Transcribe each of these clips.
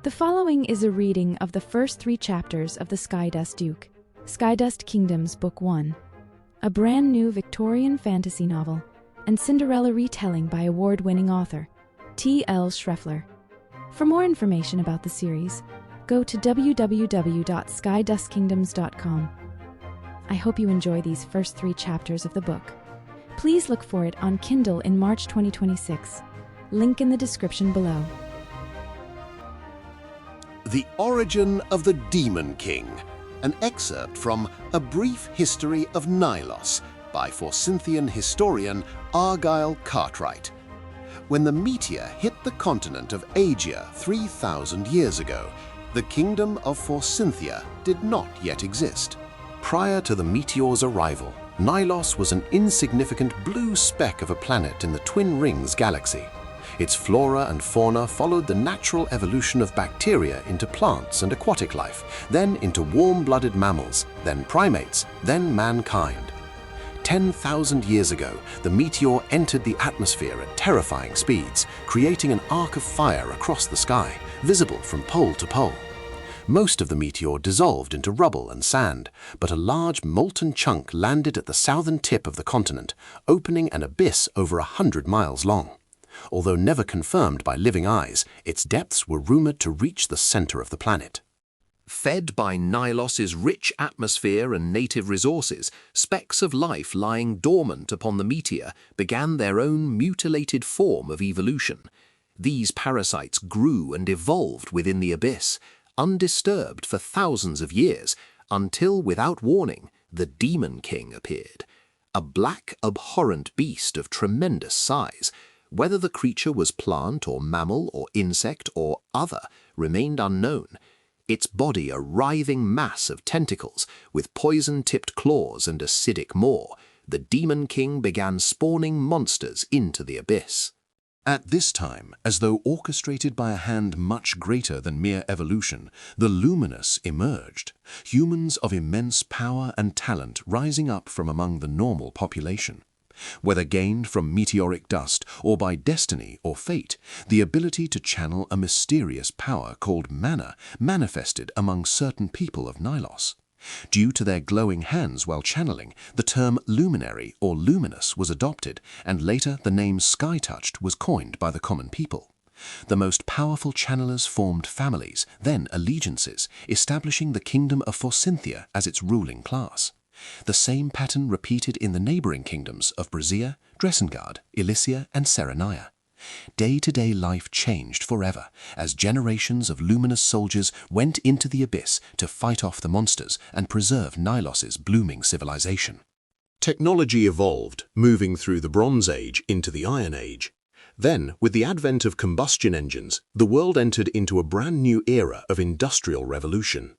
The following is a reading of the first 3 chapters of the Skydust Duke, Skydust Kingdoms Book 1, a brand new Victorian fantasy novel and Cinderella retelling by award-winning author T.L. Shreffler. For more information about the series, go to www.skydustkingdoms.com. I hope you enjoy these first 3 chapters of the book. Please look for it on Kindle in March 2026. Link in the description below. The Origin of the Demon King, an excerpt from A Brief History of Nilos by Forsynthian historian Argyll Cartwright. When the meteor hit the continent of Asia 3,000 years ago, the kingdom of Forsynthia did not yet exist. Prior to the meteor's arrival, Nilos was an insignificant blue speck of a planet in the Twin Rings galaxy. Its flora and fauna followed the natural evolution of bacteria into plants and aquatic life, then into warm-blooded mammals, then primates, then mankind. 10,000 years ago, the meteor entered the atmosphere at terrifying speeds, creating an arc of fire across the sky, visible from pole to pole. Most of the meteor dissolved into rubble and sand, but a large molten chunk landed at the southern tip of the continent, opening an abyss over 100 miles long. Although never confirmed by living eyes, its depths were rumored to reach the center of the planet. Fed by Nilos's rich atmosphere and native resources, specks of life lying dormant upon the meteor began their own mutilated form of evolution. These parasites grew and evolved within the abyss, undisturbed for thousands of years, until, without warning, the Demon King appeared. A black, abhorrent beast of tremendous size. Whether the creature was plant or mammal or insect or other remained unknown. Its body a writhing mass of tentacles with poison-tipped claws and acidic maw, the Demon King began spawning monsters into the abyss. At this time, as though orchestrated by a hand much greater than mere evolution, the luminous emerged, humans of immense power and talent rising up from among the normal population. Whether gained from meteoric dust or by destiny or fate, the ability to channel a mysterious power called mana manifested among certain people of Nilos. Due to their glowing hands while channeling, the term luminary or luminous was adopted, and later the name sky-touched was coined by the common people. The most powerful channelers formed families, then allegiances, establishing the kingdom of Forsynthia as its ruling class. The same pattern repeated in the neighboring kingdoms of Brazea, Dressengard, Elysia, and Serenaya. Day-to-day life changed forever as generations of luminous soldiers went into the abyss to fight off the monsters and preserve Nilos's blooming civilization. Technology evolved, moving through the Bronze Age into the Iron Age. Then, with the advent of combustion engines, the world entered into a brand new era of industrial revolution.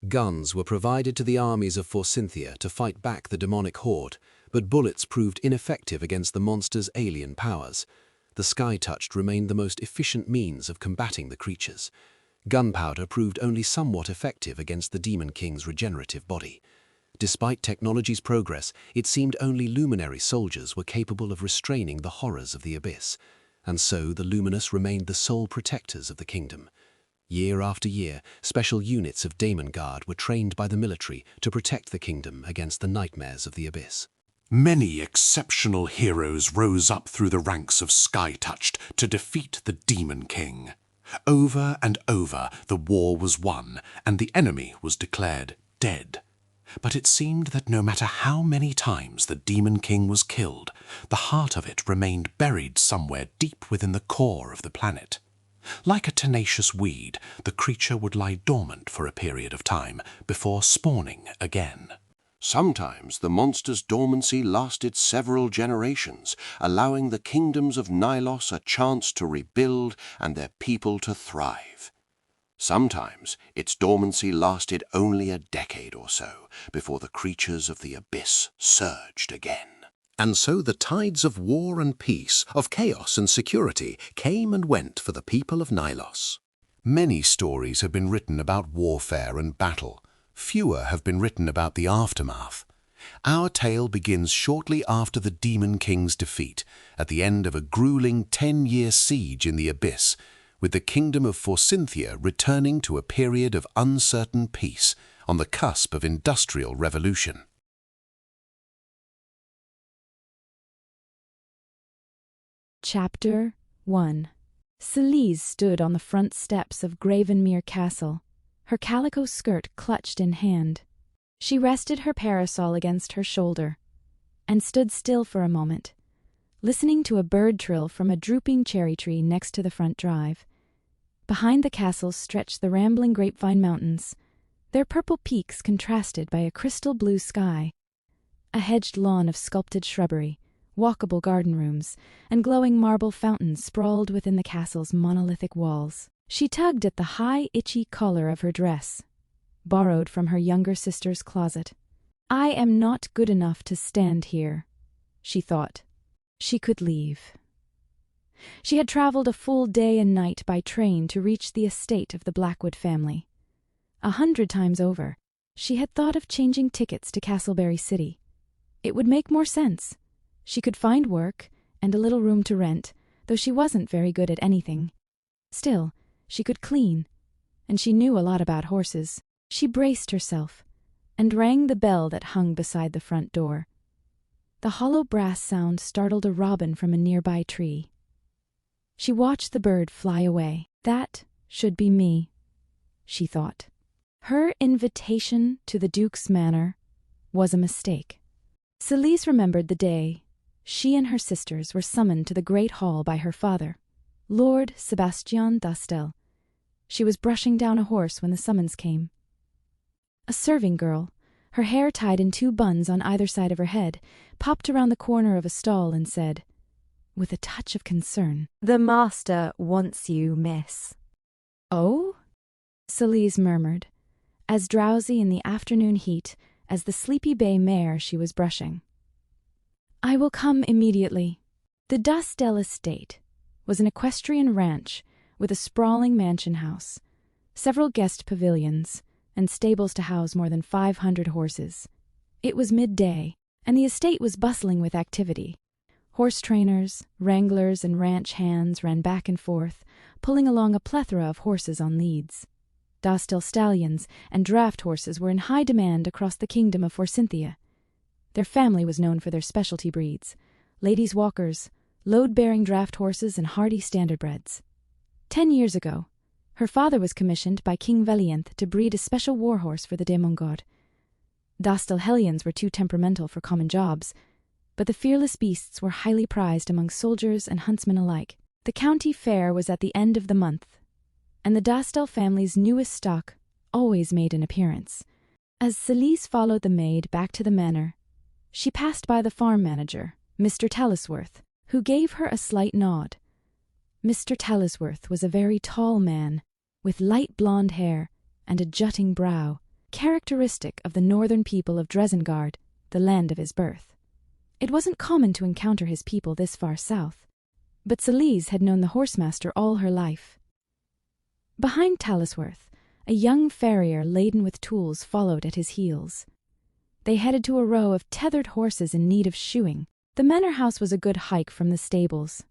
Guns were provided to the armies of Forsynthia to fight back the demonic horde, but bullets proved ineffective against the monster's alien powers. The sky-touched remained the most efficient means of combating the creatures. Gunpowder proved only somewhat effective against the Demon King's regenerative body. Despite technology's progress, it seemed only luminary soldiers were capable of restraining the horrors of the abyss, and so the luminous remained the sole protectors of the kingdom. Year after year, special units of Daemon Guard were trained by the military to protect the kingdom against the nightmares of the abyss. Many exceptional heroes rose up through the ranks of Sky-touched to defeat the Demon King. Over and over the war was won, and the enemy was declared dead. But it seemed that no matter how many times the Demon King was killed, the heart of it remained buried somewhere deep within the core of the planet. Like a tenacious weed, the creature would lie dormant for a period of time before spawning again. Sometimes the monster's dormancy lasted several generations, allowing the kingdoms of Nilos a chance to rebuild and their people to thrive. Sometimes its dormancy lasted only a decade or so before the creatures of the abyss surged again. And so the tides of war and peace, of chaos and security, came and went for the people of Nilos. Many stories have been written about warfare and battle. Fewer have been written about the aftermath. Our tale begins shortly after the Demon King's defeat, at the end of a grueling 10-year siege in the abyss, with the kingdom of Forsynthia returning to a period of uncertain peace on the cusp of industrial revolution. Chapter 1. Celise stood on the front steps of Gravenmere Castle, her calico skirt clutched in hand. She rested her parasol against her shoulder and stood still for a moment, listening to a bird trill from a drooping cherry tree next to the front drive. Behind the castle stretched the rambling Grapevine Mountains, their purple peaks contrasted by a crystal blue sky. A hedged lawn of sculpted shrubbery, walkable garden rooms, and glowing marble fountains sprawled within the castle's monolithic walls. She tugged at the high, itchy collar of her dress, borrowed from her younger sister's closet. "I am not good enough to stand here," she thought. She could leave. She had traveled a full day and night by train to reach the estate of the Blackwood family. 100 times over, she had thought of changing tickets to Castleberry City. It would make more sense. She could find work and a little room to rent, though she wasn't very good at anything. Still, she could clean, and she knew a lot about horses. She braced herself and rang the bell that hung beside the front door. The hollow brass sound startled a robin from a nearby tree. She watched the bird fly away. That should be me, she thought. Her invitation to the Duke's manor was a mistake. Celise remembered the day she and her sisters were summoned to the great hall by her father, Lord Elias Dhastel. She was brushing down a horse when the summons came. A serving girl, her hair tied in 2 buns on either side of her head, popped around the corner of a stall and said, with a touch of concern, "The master wants you, miss." "Oh?" Celise murmured, as drowsy in the afternoon heat as the sleepy bay mare she was brushing. "I will come immediately." The Dhastel estate was an equestrian ranch with a sprawling mansion house, several guest pavilions, and stables to house more than 500 horses. It was midday, and the estate was bustling with activity. Horse trainers, wranglers, and ranch hands ran back and forth, pulling along a plethora of horses on leads. Dhastel stallions and draft horses were in high demand across the kingdom of Forsynthia. Their family was known for their specialty breeds, ladies' walkers, load-bearing draft horses, and hardy standardbreds. 10 years ago, her father was commissioned by King Valianth to breed a special warhorse for the Demongod. Dhastel hellions were too temperamental for common jobs, but the fearless beasts were highly prized among soldiers and huntsmen alike. The county fair was at the end of the month, and the Dhastel family's newest stock always made an appearance. As Celise followed the maid back to the manor, she passed by the farm manager, Mr. Talisworth, who gave her a slight nod. Mr. Talisworth was a very tall man, with light blonde hair and a jutting brow, characteristic of the northern people of Dresengard, the land of his birth. It wasn't common to encounter his people this far south, but Celise had known the horsemaster all her life. Behind Talisworth, a young farrier laden with tools followed at his heels. They headed to a row of tethered horses in need of shoeing. The manor house was a good hike from the stables,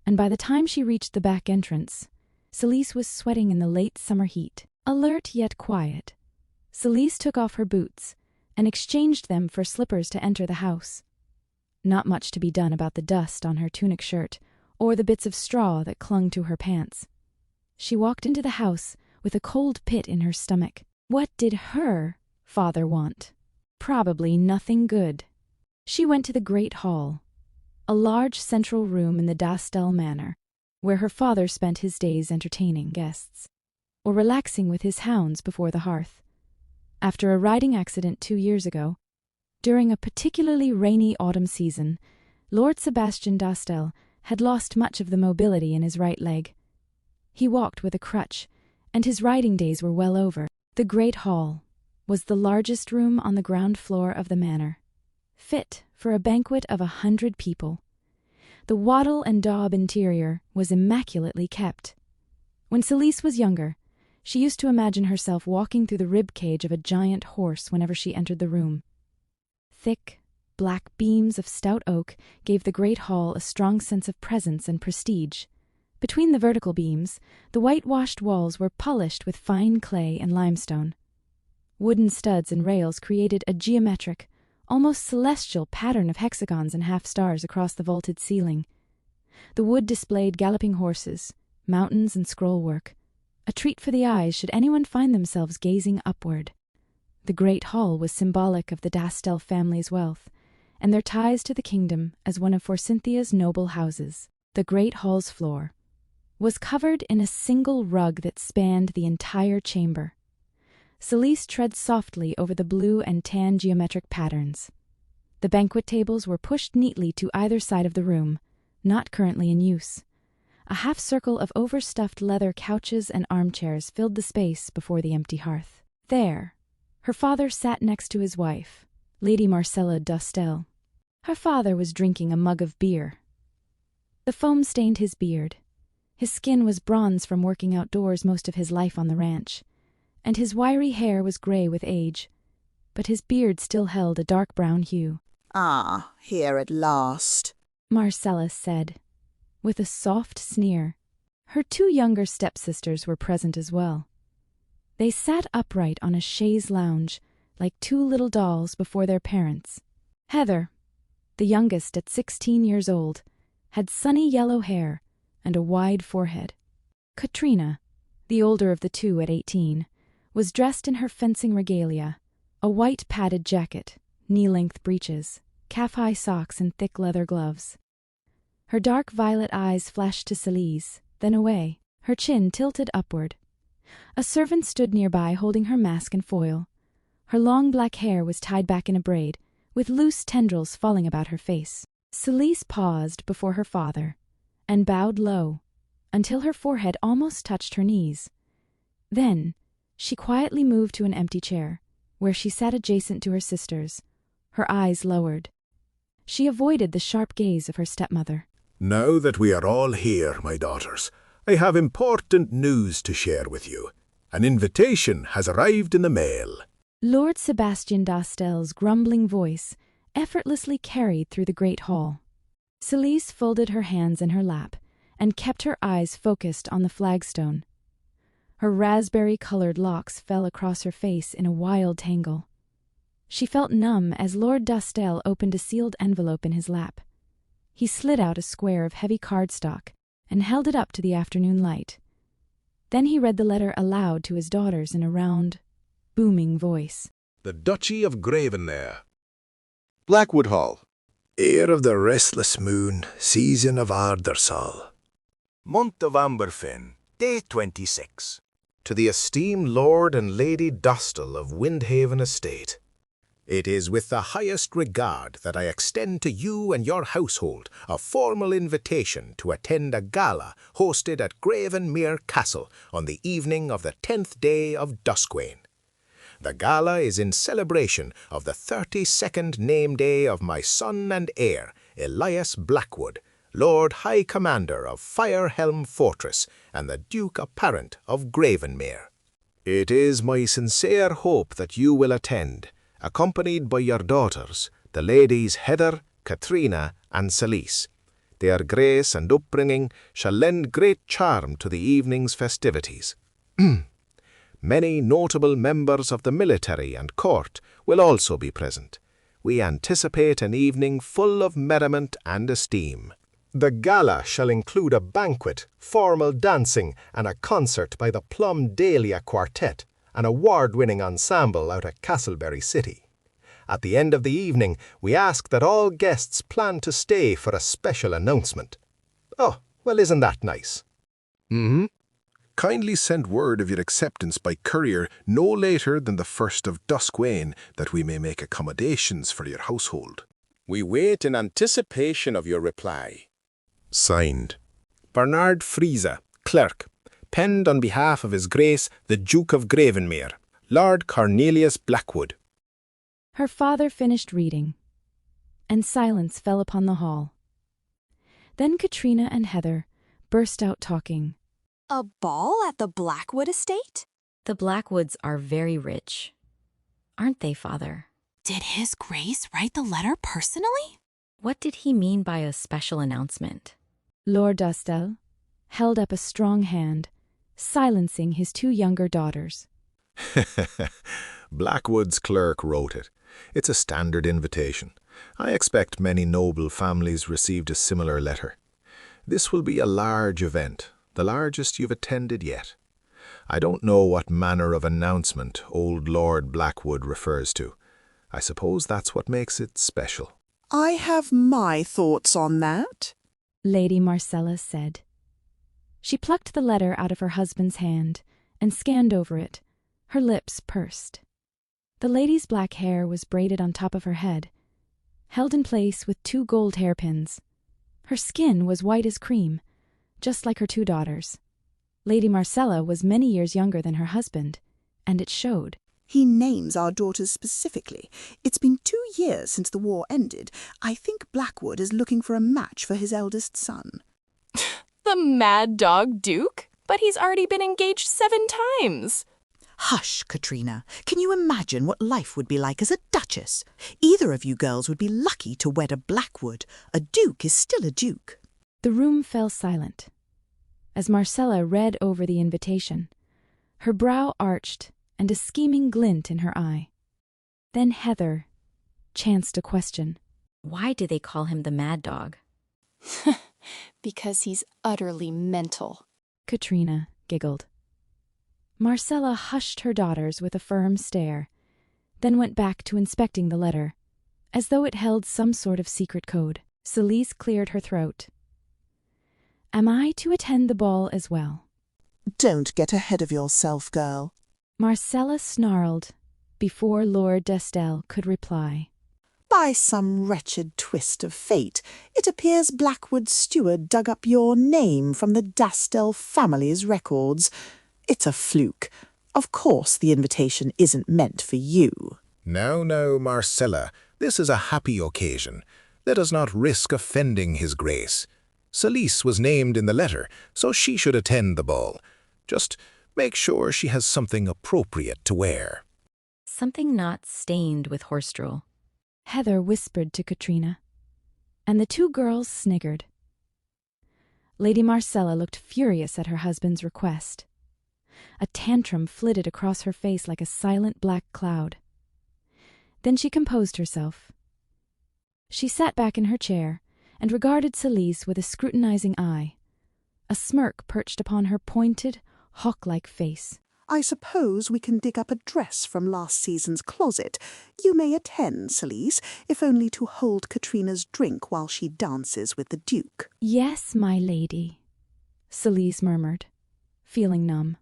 and by the time she reached the back entrance, Celise was sweating in the late summer heat. Alert yet quiet, Celise took off her boots and exchanged them for slippers to enter the house. Not much to be done about the dust on her tunic shirt or the bits of straw that clung to her pants. She walked into the house with a cold pit in her stomach. What did her father want? Probably nothing good. She went to the great hall, a large central room in the Dhastel manor, where her father spent his days entertaining guests, or relaxing with his hounds before the hearth. After a riding accident 2 years ago, during a particularly rainy autumn season, Lord Elias Dhastel had lost much of the mobility in his right leg. He walked with a crutch, and his riding days were well over. The great hall was the largest room on the ground floor of the manor, fit for a banquet of 100 people. The wattle and daub interior was immaculately kept. When Celise was younger, she used to imagine herself walking through the rib cage of a giant horse whenever she entered the room. Thick, black beams of stout oak gave the great hall a strong sense of presence and prestige. Between the vertical beams, the whitewashed walls were polished with fine clay and limestone. Wooden studs and rails created a geometric, almost celestial pattern of hexagons and half-stars across the vaulted ceiling. The wood displayed galloping horses, mountains and scrollwork, a treat for the eyes should anyone find themselves gazing upward. The great hall was symbolic of the Dhastel family's wealth, and their ties to the kingdom as one of Forsynthia's noble houses. The great hall's floor was covered in a single rug that spanned the entire chamber. Celise tread softly over the blue and tan geometric patterns. The banquet tables were pushed neatly to either side of the room, not currently in use. A half-circle of overstuffed leather couches and armchairs filled the space before the empty hearth. There, her father sat next to his wife, Lady Marcella Dhastel. Her father was drinking a mug of beer. The foam stained his beard. His skin was bronze from working outdoors most of his life on the ranch, and his wiry hair was gray with age, but his beard still held a dark brown hue. "Ah, here at last," Marcella said, with a soft sneer. Her two younger stepsisters were present as well. They sat upright on a chaise lounge, like two little dolls before their parents. Heather, the youngest at 16 years old, had sunny yellow hair and a wide forehead. Katrina, the older of the two at 18, was dressed in her fencing regalia, a white padded jacket, knee-length breeches, calf-high socks and thick leather gloves. Her dark violet eyes flashed to Celise, then away, her chin tilted upward. A servant stood nearby holding her mask and foil. Her long black hair was tied back in a braid, with loose tendrils falling about her face. Celise paused before her father, and bowed low, until her forehead almost touched her knees. Then, she quietly moved to an empty chair, where she sat adjacent to her sisters, her eyes lowered. She avoided the sharp gaze of her stepmother. "Now that we are all here, my daughters, I have important news to share with you. An invitation has arrived in the mail." Lord Sebastian Dhastel's grumbling voice effortlessly carried through the great hall. Celise folded her hands in her lap and kept her eyes focused on the flagstone. Her raspberry-colored locks fell across her face in a wild tangle. She felt numb as Lord Dhastel opened a sealed envelope in his lap. He slid out a square of heavy cardstock and held it up to the afternoon light. Then he read the letter aloud to his daughters in a round, booming voice. "The Duchy of Gravenmere. Blackwood Hall. Heir of the restless moon, season of Ardersal. Month of Amberfin, day 26. To the esteemed Lord and Lady Dhastel of Windhaven Estate. It is with the highest regard that I extend to you and your household a formal invitation to attend a gala hosted at Gravenmere Castle on the evening of the 10th day of Duskwane. The gala is in celebration of the 32nd name day of my son and heir, Elias Blackwood, Lord High Commander of Firehelm Fortress and the Duke Apparent of Gravenmere. It is my sincere hope that you will attend, accompanied by your daughters, the ladies Heather, Katrina, and Celise. Their grace and upbringing shall lend great charm to the evening's festivities. Many notable members of the military and court will also be present. We anticipate an evening full of merriment and esteem. The gala shall include a banquet, formal dancing, and a concert by the Plum Dahlia Quartet, an award-winning ensemble out of Castleberry City. At the end of the evening, we ask that all guests plan to stay for a special announcement. Oh, well, isn't that nice? Kindly send word of your acceptance by courier no later than the 1st of Duskwane, that we may make accommodations for your household. We wait in anticipation of your reply. Signed, Bernard Friese, Clerk, penned on behalf of His Grace the Duke of Gravenmere, Lord Elias Blackwood. Her father finished reading, and silence fell upon the hall. Then Katrina and Heather burst out talking. "A ball at the Blackwood estate?" The Blackwoods are very rich, aren't they, Father? "Did His Grace write the letter personally?" What did he mean by a special announcement? Lord Dhastel, held up a strong hand, silencing his two younger daughters. Blackwood's clerk wrote it. It's a standard invitation. I expect many noble families received a similar letter. This will be a large event, the largest you've attended yet. I don't know what manner of announcement old Lord Blackwood refers to. I suppose that's what makes it special. I have my thoughts on that, Lady Marcella said. She plucked the letter out of her husband's hand and scanned over it, her lips pursed. The lady's black hair was braided on top of her head, held in place with 2 gold hairpins. Her skin was white as cream, just like her 2 daughters. Lady Marcella was many years younger than her husband, and it showed. He names our daughters specifically. It's been 2 years since the war ended. I think Blackwood is looking for a match for his eldest son. The mad dog Duke? But he's already been engaged 7 times. Hush, Katrina. Can you imagine what life would be like as a duchess? Either of you girls would be lucky to wed a Blackwood. A duke is still a duke. The room fell silent. As Marcella read over the invitation, her brow arched and a scheming glint in her eye. Then Heather chanced a question. Why do they call him the mad dog? Because he's utterly mental. Katrina giggled. Marcella hushed her daughters with a firm stare, then went back to inspecting the letter, as though it held some sort of secret code. Celise cleared her throat. Am I to attend the ball as well? Don't get ahead of yourself, girl. Marcella snarled before Lord Dhastel could reply. By some wretched twist of fate, it appears Blackwood's steward dug up your name from the Dhastel family's records. It's a fluke. Of course the invitation isn't meant for you. Now, Marcella, this is a happy occasion. Let us not risk offending his grace. Celise was named in the letter, so she should attend the ball. Just make sure she has something appropriate to wear. Something not stained with horse drool. Heather whispered to Katrina, and the 2 girls sniggered. Lady Marcella looked furious at her husband's request. A tantrum flitted across her face like a silent black cloud. Then she composed herself. She sat back in her chair and regarded Celise with a scrutinizing eye. A smirk perched upon her pointed, hawk-like face. I suppose we can dig up a dress from last season's closet. You may attend, Celise, if only to hold Katrina's drink while she dances with the Duke. Yes, my lady, Celise murmured, feeling numb.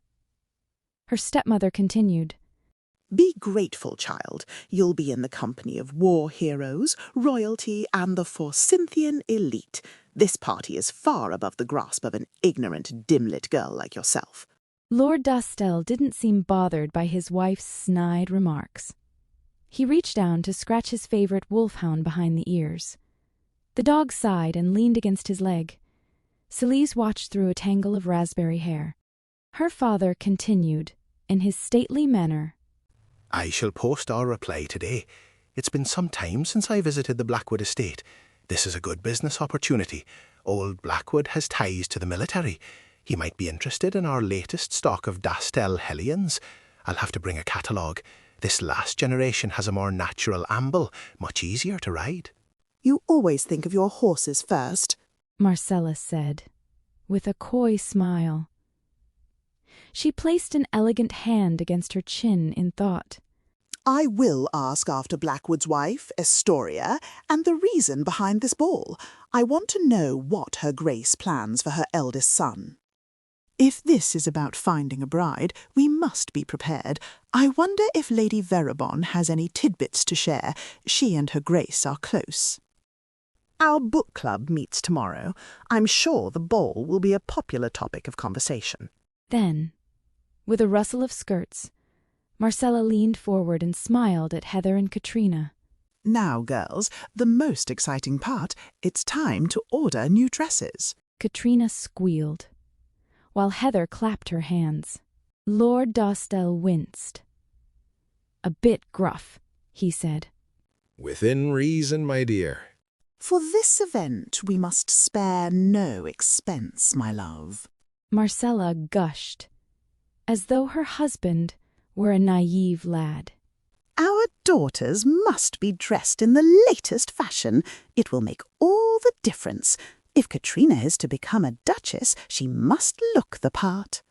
Her stepmother continued. Be grateful, child. You'll be in the company of war heroes, royalty, and the Forsynthian elite. This party is far above the grasp of an ignorant, dim-lit girl like yourself. Lord Dhastel didn't seem bothered by his wife's snide remarks. He reached down to scratch his favorite wolfhound behind the ears. The dog sighed and leaned against his leg. Celise watched through a tangle of raspberry hair. Her father continued, in his stately manner. I shall post our reply today. It's been some time since I visited the Blackwood estate. This is a good business opportunity. Old Blackwood has ties to the military. He might be interested in our latest stock of Dhastel hellions. I'll have to bring a catalogue. This last generation has a more natural amble, much easier to ride. You always think of your horses first, Marcella said, with a coy smile. She placed an elegant hand against her chin in thought. I will ask after Blackwood's wife, Astoria, and the reason behind this ball. I want to know what her grace plans for her eldest son. If this is about finding a bride, we must be prepared. I wonder if Lady Verabon has any tidbits to share. She and her grace are close. Our book club meets tomorrow. I'm sure the ball will be a popular topic of conversation. Then, with a rustle of skirts, Marcella leaned forward and smiled at Heather and Katrina. Now, girls, the most exciting part. It's time to order new dresses. Katrina squealed, while Heather clapped her hands. Lord Dhastel winced. A bit gruff, he said. Within reason, my dear. For this event we must spare no expense, my love. Marcella gushed, as though her husband were a naive lad. Our daughters must be dressed in the latest fashion. It will make all the difference. If Katrina is to become a duchess, she must look the part.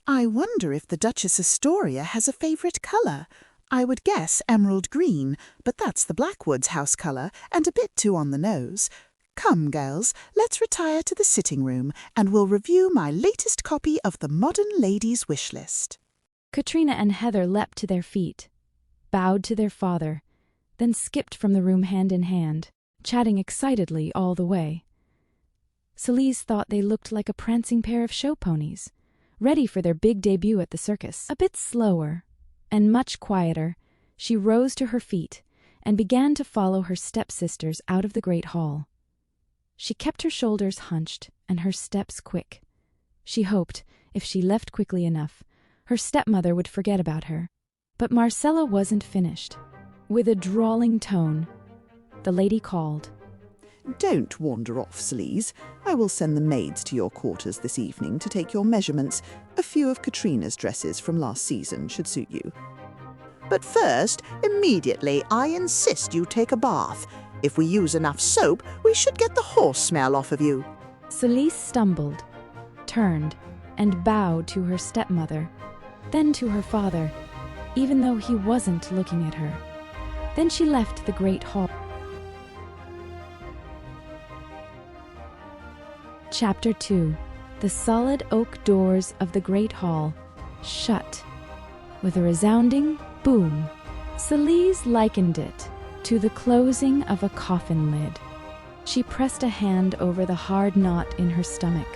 I wonder if the Duchess Astoria has a favourite colour. I would guess emerald green, but that's the Blackwoods' house colour and a bit too on the nose. Come, girls, let's retire to the sitting room and we'll review my latest copy of the Modern Lady's Wish List. Katrina and Heather leapt to their feet, bowed to their father, then skipped from the room hand in hand, chatting excitedly all the way. Celise thought they looked like a prancing pair of show ponies, ready for their big debut at the circus. A bit slower, and much quieter, she rose to her feet and began to follow her stepsisters out of the great hall. She kept her shoulders hunched and her steps quick. She hoped, if she left quickly enough, her stepmother would forget about her. But Marcella wasn't finished. With a drawling tone, the lady called. Don't wander off, Celise. I will send the maids to your quarters this evening to take your measurements. A few of Katrina's dresses from last season should suit you. But first, immediately, I insist you take a bath. If we use enough soap, we should get the horse smell off of you. Celise stumbled, turned, and bowed to her stepmother, then to her father, even though he wasn't looking at her. Then she left the great hall. Chapter 2. The solid oak doors of the great hall shut with a resounding boom. Celise likened it to the closing of a coffin lid. She pressed a hand over the hard knot in her stomach.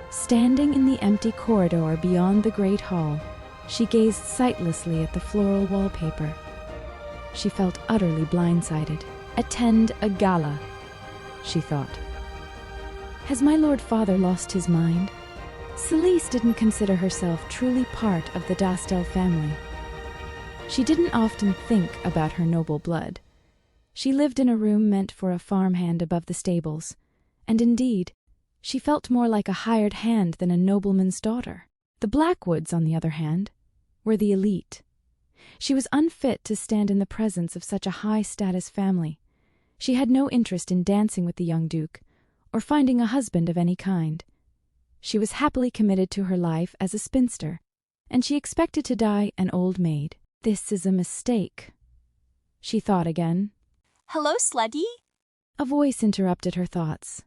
Standing in the empty corridor beyond the great hall, she gazed sightlessly at the floral wallpaper. She felt utterly blindsided. Attend a gala, she thought. Has my lord father lost his mind? Celise didn't consider herself truly part of the Dhastel family. She didn't often think about her noble blood. She lived in a room meant for a farmhand above the stables, and indeed, she felt more like a hired hand than a nobleman's daughter. The Blackwoods, on the other hand, were the elite. She was unfit to stand in the presence of such a high-status family. She had no interest in dancing with the young duke, or finding a husband of any kind. She was happily committed to her life as a spinster, and she expected to die an old maid. This is a mistake, she thought again. Hello, Sleddy? A voice interrupted her thoughts.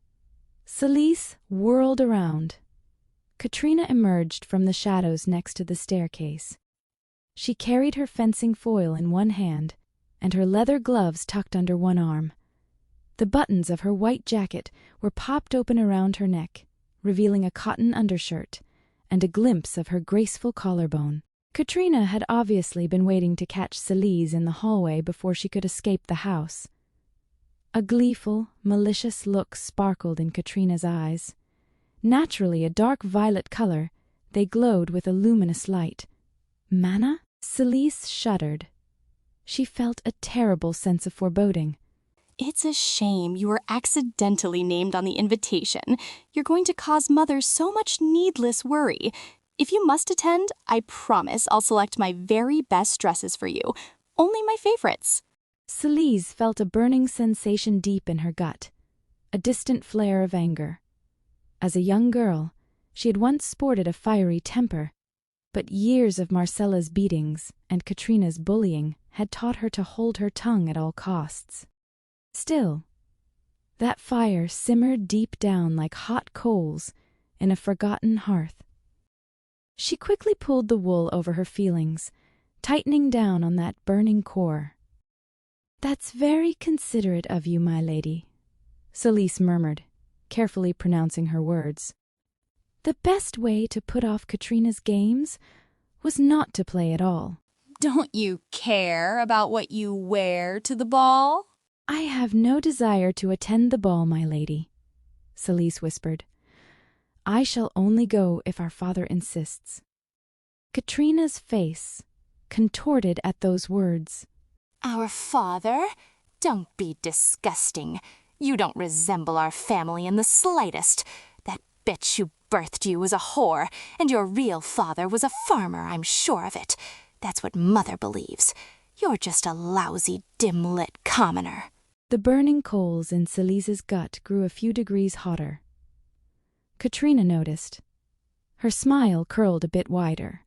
Celise whirled around. Katrina emerged from the shadows next to the staircase. She carried her fencing foil in one hand and her leather gloves tucked under one arm. The buttons of her white jacket were popped open around her neck, revealing a cotton undershirt and a glimpse of her graceful collarbone. Katrina had obviously been waiting to catch Celise in the hallway before she could escape the house. A gleeful, malicious look sparkled in Katrina's eyes. Naturally a dark violet color, they glowed with a luminous light. Mana? Celise shuddered. She felt a terrible sense of foreboding. It's a shame you were accidentally named on the invitation. You're going to cause Mother so much needless worry. If you must attend, I promise I'll select my very best dresses for you. Only my favorites. Celise felt a burning sensation deep in her gut, a distant flare of anger. As a young girl, she had once sported a fiery temper, but years of Marcella's beatings and Katrina's bullying had taught her to hold her tongue at all costs. Still, that fire simmered deep down like hot coals in a forgotten hearth. She quickly pulled the wool over her feelings, tightening down on that burning core. "That's very considerate of you, my lady," Celise murmured, carefully pronouncing her words. The best way to put off Katrina's games was not to play at all. Don't you care about what you wear to the ball? "I have no desire to attend the ball, my lady," Celise whispered. "I shall only go if our father insists." Katrina's face contorted at those words. Our father? Don't be disgusting. You don't resemble our family in the slightest. That bitch who birthed you was a whore, and your real father was a farmer, I'm sure of it. That's what Mother believes. You're just a lousy, dim-lit commoner. The burning coals in Celise's gut grew a few degrees hotter. Katrina noticed. Her smile curled a bit wider.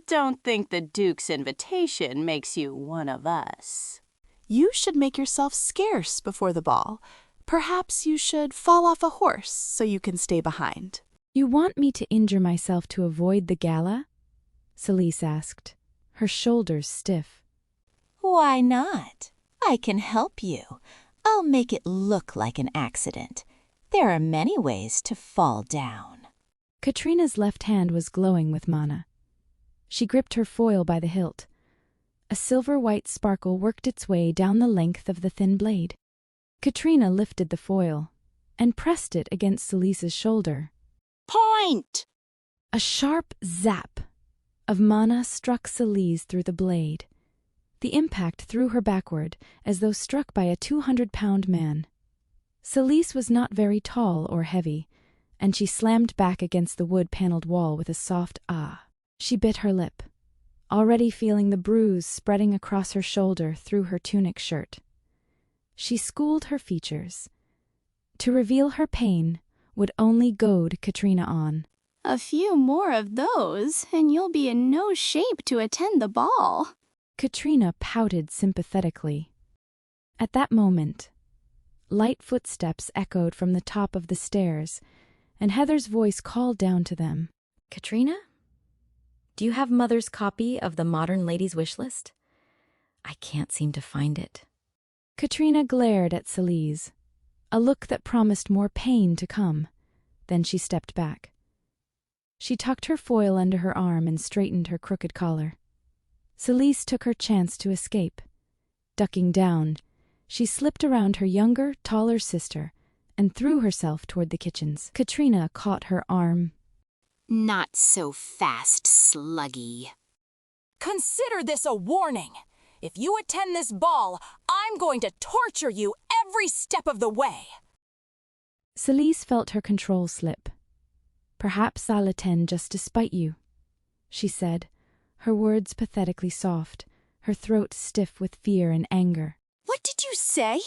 Don't think the Duke's invitation makes you one of us. You should make yourself scarce before the ball. Perhaps you should fall off a horse so you can stay behind. You want me to injure myself to avoid the gala? Celise asked, her shoulders stiff. Why not? I can help you. I'll make it look like an accident. There are many ways to fall down. Katrina's left hand was glowing with mana. She gripped her foil by the hilt. A silver-white sparkle worked its way down the length of the thin blade. Katrina lifted the foil and pressed it against Celise's shoulder. Point! A sharp zap of mana struck Celise through the blade. The impact threw her backward, as though struck by a 200-pound man. Celise was not very tall or heavy, and she slammed back against the wood-paneled wall with a soft ah. She bit her lip, already feeling the bruise spreading across her shoulder through her tunic shirt. She schooled her features. To reveal her pain would only goad Katrina on. A few more of those, and you'll be in no shape to attend the ball. Katrina pouted sympathetically. At that moment, light footsteps echoed from the top of the stairs, and Heather's voice called down to them. Katrina? Do you have Mother's copy of the Modern Lady's Wish List? I can't seem to find it. Katrina glared at Celise, a look that promised more pain to come. Then she stepped back. She tucked her foil under her arm and straightened her crooked collar. Celise took her chance to escape. Ducking down, she slipped around her younger, taller sister and threw herself toward the kitchens. Katrina caught her arm. Not so fast, sluggy. Consider this a warning. If you attend this ball, I'm going to torture you every step of the way. Celise felt her control slip. Perhaps I'll attend just to spite you, she said, her words pathetically soft, her throat stiff with fear and anger. What did you say?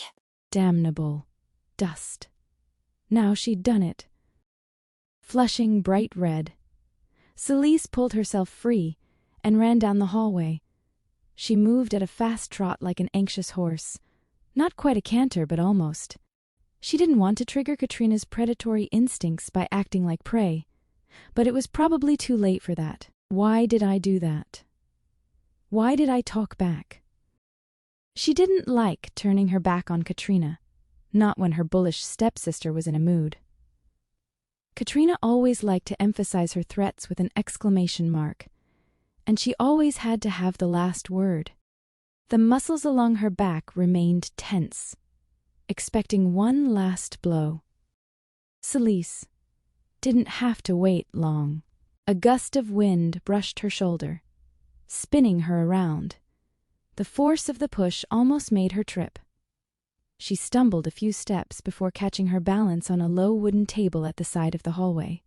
Damnable dust. Now she'd done it. Flushing bright red, Celise pulled herself free and ran down the hallway. She moved at a fast trot like an anxious horse. Not quite a canter, but almost. She didn't want to trigger Katrina's predatory instincts by acting like prey, but it was probably too late for that. Why did I do that? Why did I talk back? She didn't like turning her back on Katrina, not when her bullish stepsister was in a mood. Katrina always liked to emphasize her threats with an exclamation mark, and she always had to have the last word. The muscles along her back remained tense, expecting one last blow. Celise didn't have to wait long. A gust of wind brushed her shoulder, spinning her around. The force of the push almost made her trip. She stumbled a few steps before catching her balance on a low wooden table at the side of the hallway.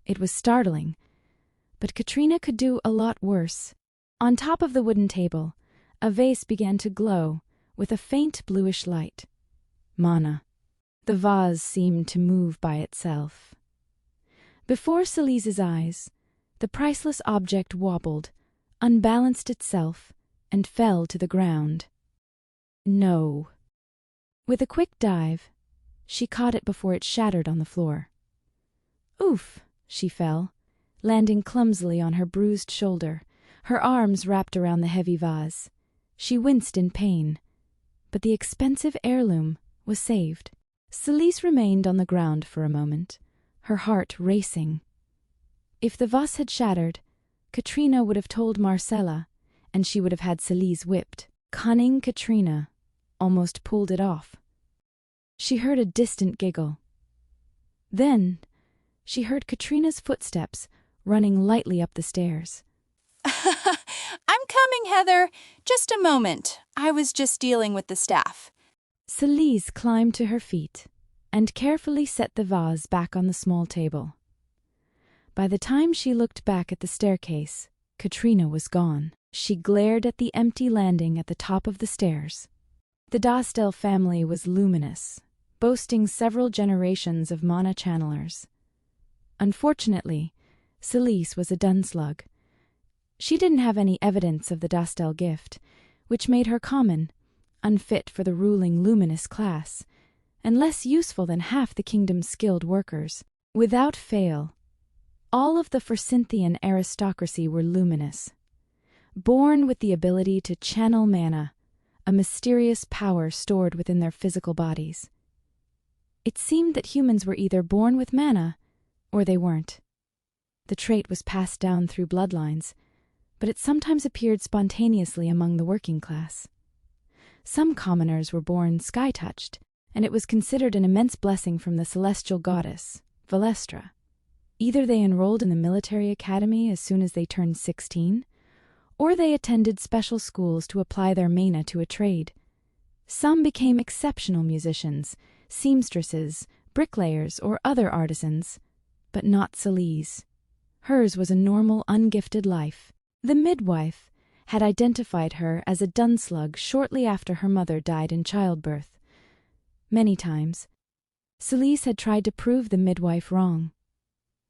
It was startling, but Katrina could do a lot worse. On top of the wooden table, a vase began to glow with a faint bluish light. Mana. The vase seemed to move by itself. Before Celise's eyes, the priceless object wobbled, unbalanced itself, and fell to the ground. No. With a quick dive, she caught it before it shattered on the floor. Oof, she fell, landing clumsily on her bruised shoulder, her arms wrapped around the heavy vase. She winced in pain, but the expensive heirloom was saved. Celise remained on the ground for a moment, her heart racing. If the vase had shattered, Katrina would have told Marcella, and she would have had Celise whipped. Cunning Katrina almost pulled it off. She heard a distant giggle. Then she heard Katrina's footsteps running lightly up the stairs. I'm coming, Heather. Just a moment. I was just dealing with the staff. Celise climbed to her feet, and carefully set the vase back on the small table. By the time she looked back at the staircase, Katrina was gone. She glared at the empty landing at the top of the stairs. The Dhastel family was luminous, boasting several generations of mana channelers. Unfortunately, Celise was a dunslug. She didn't have any evidence of the Dhastel gift, which made her common, unfit for the ruling luminous class, and less useful than half the kingdom's skilled workers. Without fail, all of the Forsynthian aristocracy were luminous, born with the ability to channel mana, a mysterious power stored within their physical bodies. It seemed that humans were either born with mana, or they weren't. The trait was passed down through bloodlines, but it sometimes appeared spontaneously among the working class. Some commoners were born sky-touched, and it was considered an immense blessing from the celestial goddess, Valestra. Either they enrolled in the military academy as soon as they turned 16, or they attended special schools to apply their mana to a trade. Some became exceptional musicians, seamstresses, bricklayers, or other artisans, but not Celise. Hers was a normal, ungifted life. The midwife had identified her as a dunslug shortly after her mother died in childbirth. Many times, Celise had tried to prove the midwife wrong.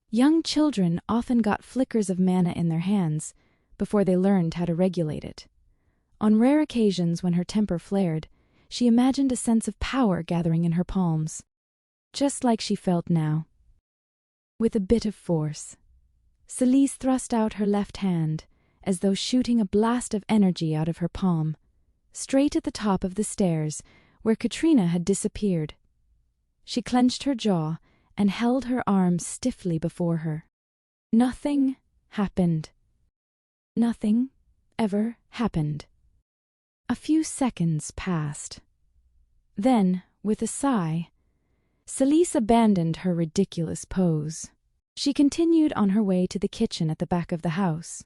Young children often got flickers of mana in their hands before they learned how to regulate it. On rare occasions when her temper flared, she imagined a sense of power gathering in her palms, just like she felt now. With a bit of force, Celise thrust out her left hand, as though shooting a blast of energy out of her palm, straight at the top of the stairs where Katrina had disappeared. She clenched her jaw and held her arms stiffly before her. Nothing happened. Nothing ever happened. A few seconds passed. Then, with a sigh, Celise abandoned her ridiculous pose. She continued on her way to the kitchen at the back of the house.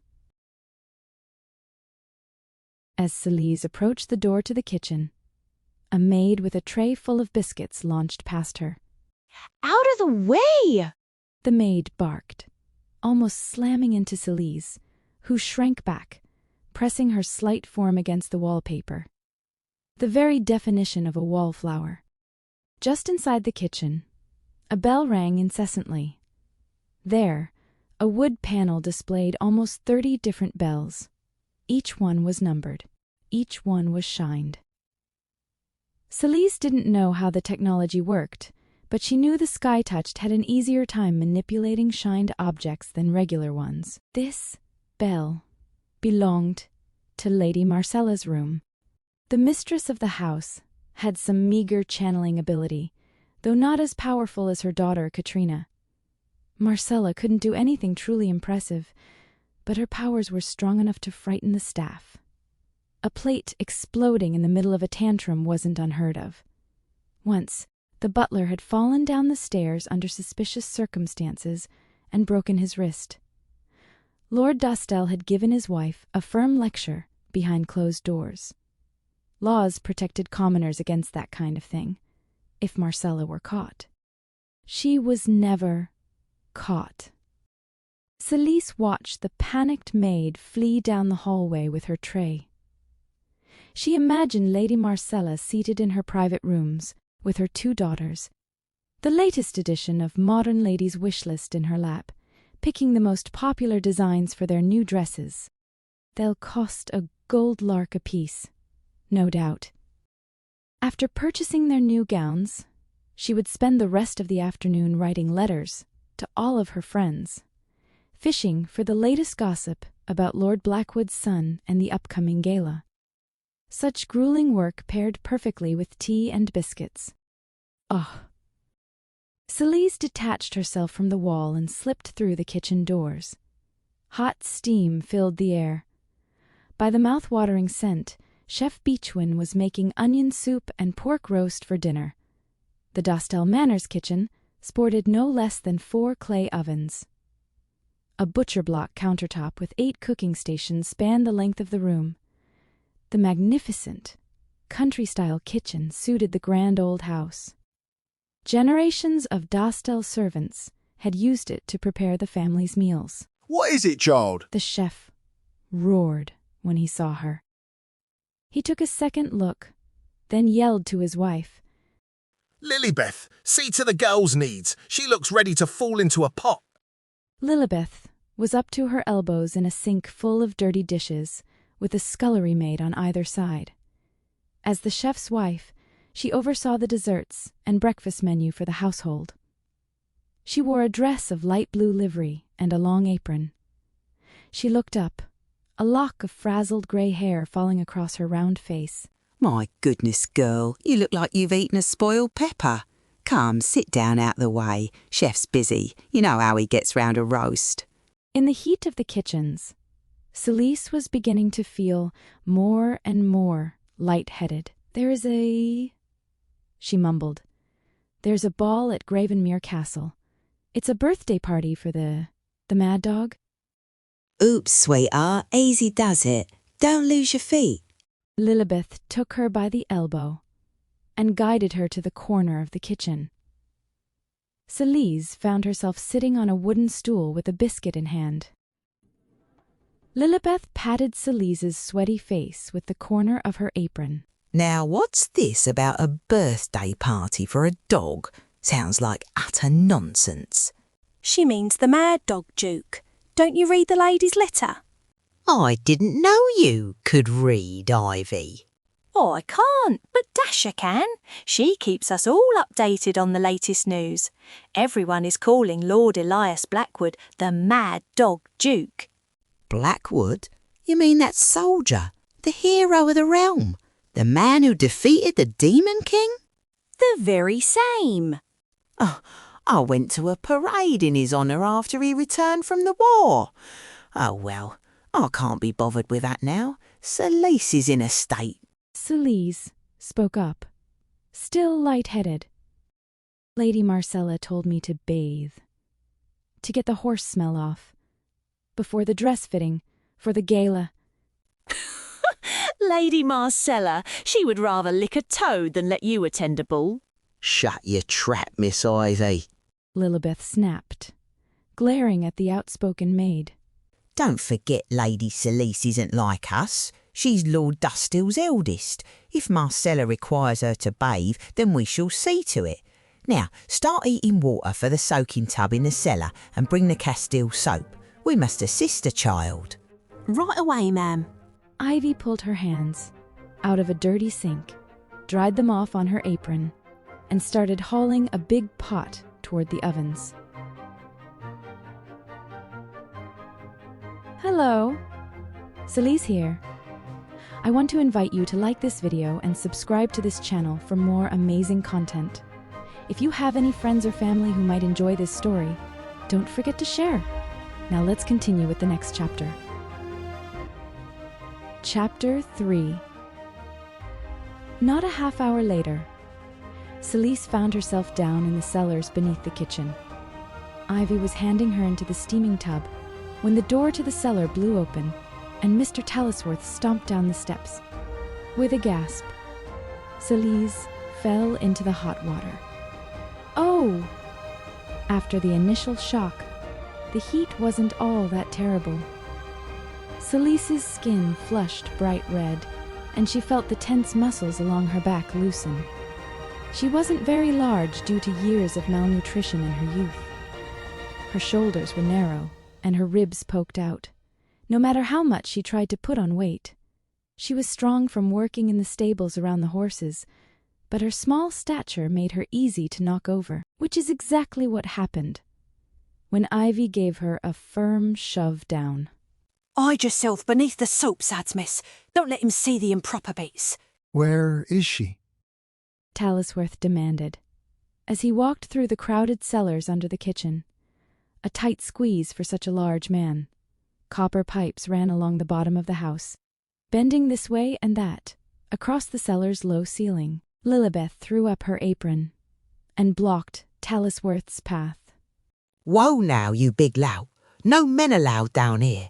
As Celise approached the door to the kitchen, a maid with a tray full of biscuits launched past her. "Out of the way!" the maid barked, almost slamming into Celise, who shrank back, pressing her slight form against the wallpaper. The very definition of a wallflower. Just inside the kitchen, a bell rang incessantly. There, a wood panel displayed almost 30 different bells. Each one was numbered. Each one was shined. Celise didn't know how the technology worked, but she knew the Sky-Touched had an easier time manipulating shined objects than regular ones. This bell belonged to Lady Marcella's room. The mistress of the house had some meager channeling ability, though not as powerful as her daughter Katrina. Marcella couldn't do anything truly impressive, but her powers were strong enough to frighten the staff. A plate exploding in the middle of a tantrum wasn't unheard of. Once, the butler had fallen down the stairs under suspicious circumstances and broken his wrist. Lord Dhastel had given his wife a firm lecture behind closed doors. Laws protected commoners against that kind of thing, if Marcella were caught. She was never caught. Celise watched the panicked maid flee down the hallway with her tray. She imagined Lady Marcella seated in her private rooms with her 2 daughters, the latest edition of Modern Lady's Wish List in her lap, picking the most popular designs for their new dresses. They'll cost a gold lark apiece, no doubt. After purchasing their new gowns, she would spend the rest of the afternoon writing letters to all of her friends, fishing for the latest gossip about Lord Blackwood's son and the upcoming gala. Such grueling work paired perfectly with tea and biscuits. Oh! Celise detached herself from the wall and slipped through the kitchen doors. Hot steam filled the air. By the mouth-watering scent, Chef Beechwin was making onion soup and pork roast for dinner. The Dhastel Manor's kitchen sported no less than 4 clay ovens. A butcher block countertop with 8 cooking stations spanned the length of the room. The magnificent, country-style kitchen suited the grand old house. Generations of Dhastel servants had used it to prepare the family's meals. What is it, child? The chef roared when he saw her. He took a second look, then yelled to his wife. Lilibeth, see to the girl's needs. She looks ready to fall into a pot. Lilibeth was up to her elbows in a sink full of dirty dishes, with a scullery maid on either side. As the chef's wife, she oversaw the desserts and breakfast menu for the household. She wore a dress of light blue livery and a long apron. She looked up, a lock of frazzled grey hair falling across her round face. My goodness, girl, you look like you've eaten a spoiled pepper. Come, sit down out the way. Chef's busy. You know how he gets round a roast. In the heat of the kitchens, Celise was beginning to feel more and more light-headed. She mumbled. There's a ball at Gravenmere Castle. It's a birthday party for the mad dog. Oops, sweetheart, easy does it. Don't lose your feet. Lilibeth took her by the elbow and guided her to the corner of the kitchen. Celise found herself sitting on a wooden stool with a biscuit in hand. Lilibeth patted Celise's sweaty face with the corner of her apron. Now, what's this about a birthday party for a dog? Sounds like utter nonsense. She means the mad dog, Duke. Don't you read the lady's letter? I didn't know you could read, Ivy. Oh, I can't, but Dasher can. She keeps us all updated on the latest news. Everyone is calling Lord Elias Blackwood the Mad Dog Duke. Blackwood? You mean that soldier, the hero of the realm, the man who defeated the Demon King? The very same. Oh, I went to a parade in his honour after he returned from the war. Oh, well, I can't be bothered with that now. Celise is in a state. Celise spoke up, still light-headed. Lady Marcella told me to bathe, to get the horse smell off, before the dress fitting, for the gala. Lady Marcella, she would rather lick a toad than let you attend a ball. Shut your trap, Miss Ivy. Lilibeth snapped, glaring at the outspoken maid. Don't forget Lady Celise isn't like us. She's Lord Dhastel's eldest. If Marcella requires her to bathe, then we shall see to it. Now, start eating water for the soaking tub in the cellar and bring the Castile soap. We must assist the child. Right away, ma'am. Ivy pulled her hands out of a dirty sink, dried them off on her apron, and started hauling a big pot toward the ovens. Hello, Celise here. I want to invite you to like this video and subscribe to this channel for more amazing content. If you have any friends or family who might enjoy this story, don't forget to share. Now let's continue with the next chapter. Chapter 3. Not a half hour later, Celise found herself down in the cellars beneath the kitchen. Ivy was handing her into the steaming tub when the door to the cellar blew open and Mr. Talisworth stomped down the steps. With a gasp, Celise fell into the hot water. Oh! After the initial shock, the heat wasn't all that terrible. Celise's skin flushed bright red, and she felt the tense muscles along her back loosen. She wasn't very large due to years of malnutrition in her youth. Her shoulders were narrow, and her ribs poked out. No matter how much she tried to put on weight. She was strong from working in the stables around the horses, but her small stature made her easy to knock over, which is exactly what happened when Ivy gave her a firm shove down. Hide yourself beneath the soap suds, miss. Don't let him see the improper bits. Where is she? Talisworth demanded, as he walked through the crowded cellars under the kitchen. A tight squeeze for such a large man. Copper pipes ran along the bottom of the house, bending this way and that, across the cellar's low ceiling. Lilibeth threw up her apron and blocked Talisworth's path. Whoa now, you big lout. No men allowed down here.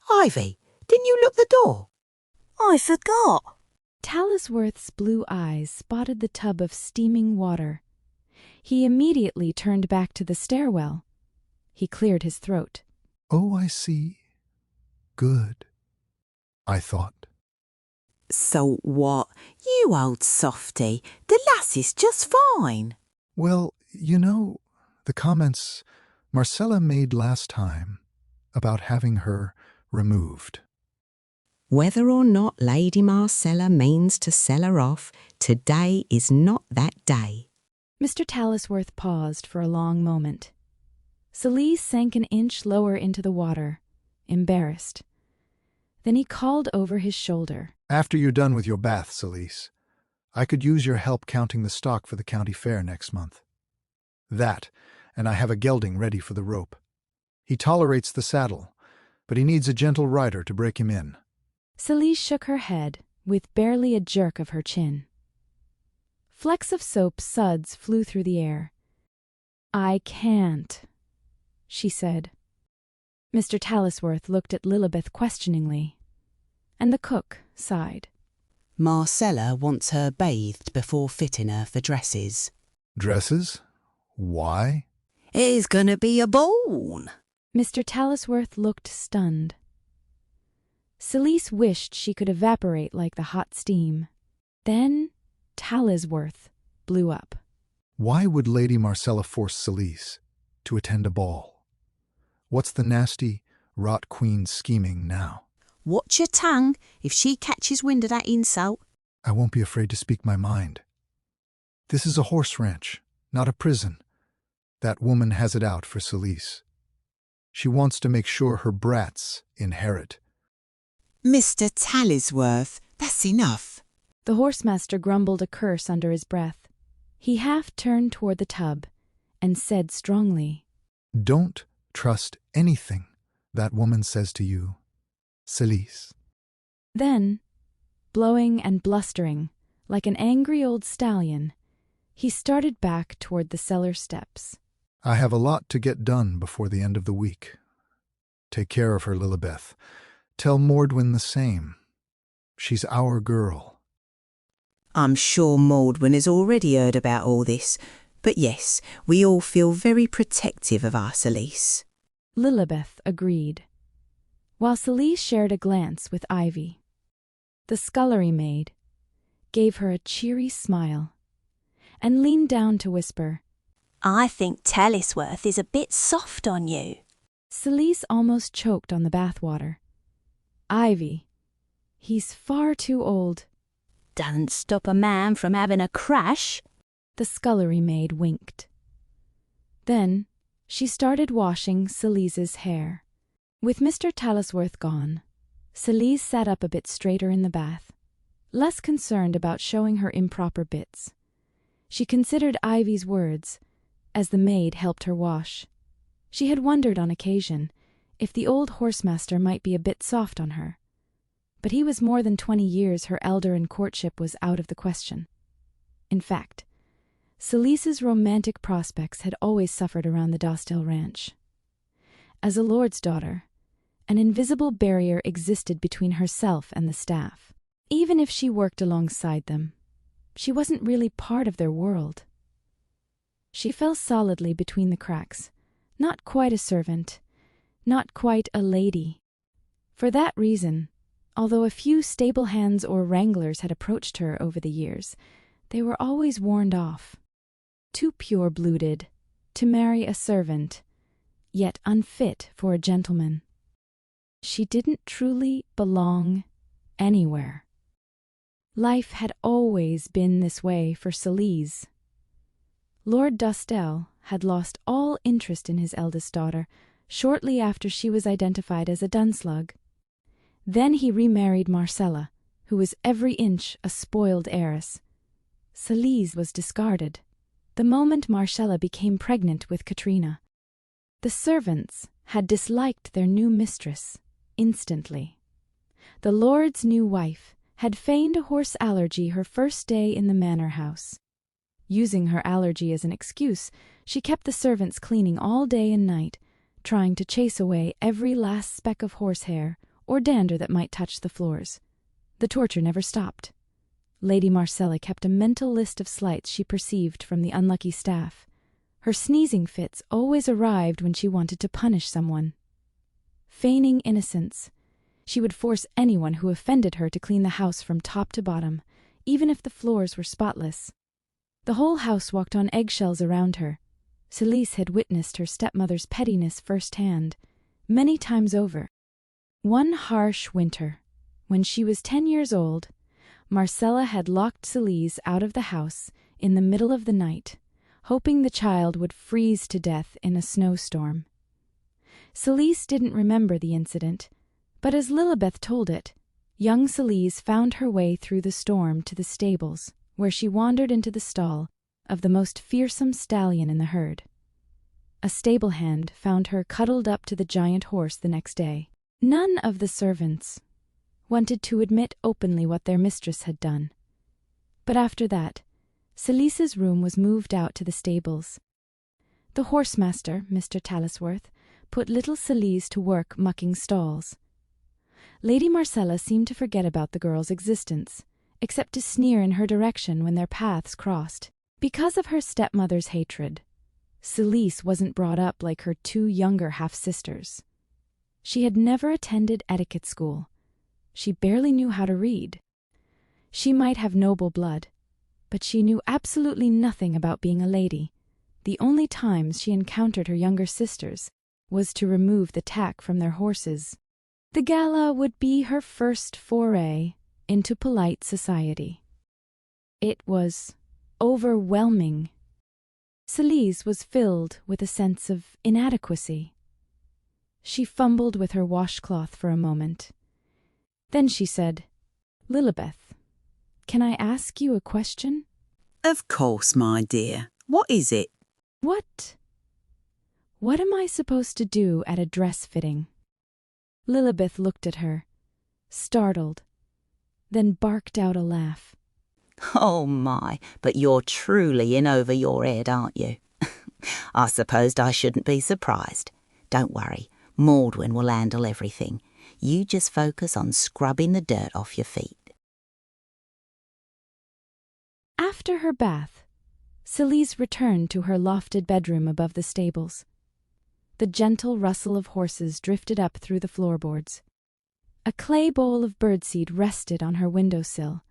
Ivy, didn't you lock the door? I forgot. Talisworth's blue eyes spotted the tub of steaming water. He immediately turned back to the stairwell. He cleared his throat. Oh, I see. Good, I thought. So what? You old softy. The lass is just fine. Well, you know, the comments Marcella made last time about having her removed. Whether or not Lady Marcella means to sell her off, today is not that day. Mr. Talisworth paused for a long moment. Celise sank an inch lower into the water, embarrassed. Then he called over his shoulder. After you're done with your bath, Celise, I could use your help counting the stock for the county fair next month. That, and I have a gelding ready for the rope. He tolerates the saddle, but he needs a gentle rider to break him in. Celise shook her head, with barely a jerk of her chin. Flecks of soap suds flew through the air. I can't, she said. Mr. Talisworth looked at Lilibeth questioningly, and the cook sighed. Marcella wants her bathed before fitting her for dresses. Dresses? Why? It's gonna be a ball. Mr. Talisworth looked stunned. Celise wished she could evaporate like the hot steam. Then Talisworth blew up. Why would Lady Marcella force Celise to attend a ball? What's the nasty, rot queen scheming now? Watch your tongue. If she catches wind of that insult. I won't be afraid to speak my mind. This is a horse ranch, not a prison. That woman has it out for Celise. She wants to make sure her brats inherit. Mr. Talisworth, that's enough. The horsemaster grumbled a curse under his breath. He half turned toward the tub and said strongly, Don't trust anything that woman says to you, Celise. Then, blowing and blustering like an angry old stallion, he started back toward the cellar steps. I have a lot to get done before the end of the week. Take care of her, Lilibeth. Tell Mordwin the same. She's our girl. I'm sure Mordwin has already heard about all this, but yes, we all feel very protective of our Celise. Lilibeth agreed, while Celise shared a glance with Ivy. The scullery maid gave her a cheery smile and leaned down to whisper, I think Talisworth is a bit soft on you. Celise almost choked on the bathwater. Ivy, he's far too old. Doesn't stop a man from having a crash. The scullery maid winked. Then she started washing Celise's hair. With Mr. Talisworth gone, Celise sat up a bit straighter in the bath, less concerned about showing her improper bits. She considered Ivy's words as the maid helped her wash. She had wondered on occasion if the old horsemaster might be a bit soft on her, but he was more than 20 years her elder and courtship was out of the question. In fact, Celise's romantic prospects had always suffered around the Dhastel ranch. As a lord's daughter, an invisible barrier existed between herself and the staff. Even if she worked alongside them, she wasn't really part of their world. She fell solidly between the cracks, not quite a servant, not quite a lady. For that reason, although a few stable hands or wranglers had approached her over the years, they were always warned off. Too pure-blooded to marry a servant, yet unfit for a gentleman. She didn't truly belong anywhere. Life had always been this way for Celise. Lord Dhastel had lost all interest in his eldest daughter shortly after she was identified as a dunslug. Then he remarried Marcella, who was every inch a spoiled heiress. Celise was discarded the moment Marcella became pregnant with Katrina. The servants had disliked their new mistress instantly. The lord's new wife had feigned a horse allergy her first day in the manor house. Using her allergy as an excuse, she kept the servants cleaning all day and night, trying to chase away every last speck of horsehair or dander that might touch the floors. The torture never stopped. Lady Marcella kept a mental list of slights she perceived from the unlucky staff, Her sneezing fits always arrived when she wanted to punish someone. Feigning innocence, she would force anyone who offended her to clean the house from top to bottom, even if the floors were spotless. The whole house walked on eggshells around her. Celise had witnessed her stepmother's pettiness firsthand, many times over. One harsh winter, when she was 10 years old, Marcella had locked Celise out of the house in the middle of the night, hoping the child would freeze to death in a snowstorm. Celise didn't remember the incident, but as Lilibeth told it, young Celise found her way through the storm to the stables, where she wandered into the stall of the most fearsome stallion in the herd. A stable hand found her cuddled up to the giant horse the next day. None of the servants wanted to admit openly what their mistress had done. But after that, Celise's room was moved out to the stables. The horsemaster, Mr. Talisworth, put little Celise to work mucking stalls. Lady Marcella seemed to forget about the girl's existence, except to sneer in her direction when their paths crossed. Because of her stepmother's hatred, Celise wasn't brought up like her 2 younger half-sisters. She had never attended etiquette school. She barely knew how to read. She might have noble blood, but she knew absolutely nothing about being a lady. The only times she encountered her younger sisters was to remove the tack from their horses. The gala would be her first foray into polite society. It was overwhelming. Celise was filled with a sense of inadequacy. She fumbled with her washcloth for a moment. Then she said, "Lilibeth, can I ask you a question?" "Of course, my dear. What is it?" What am I supposed to do at a dress fitting?" Lilibeth looked at her, startled, then barked out a laugh. "Oh my, but you're truly in over your head, aren't you? I supposed I shouldn't be surprised. Don't worry, Mordwin will handle everything. You just focus on scrubbing the dirt off your feet." After her bath, Celise returned to her lofted bedroom above the stables. The gentle rustle of horses drifted up through the floorboards. A clay bowl of birdseed rested on her windowsill,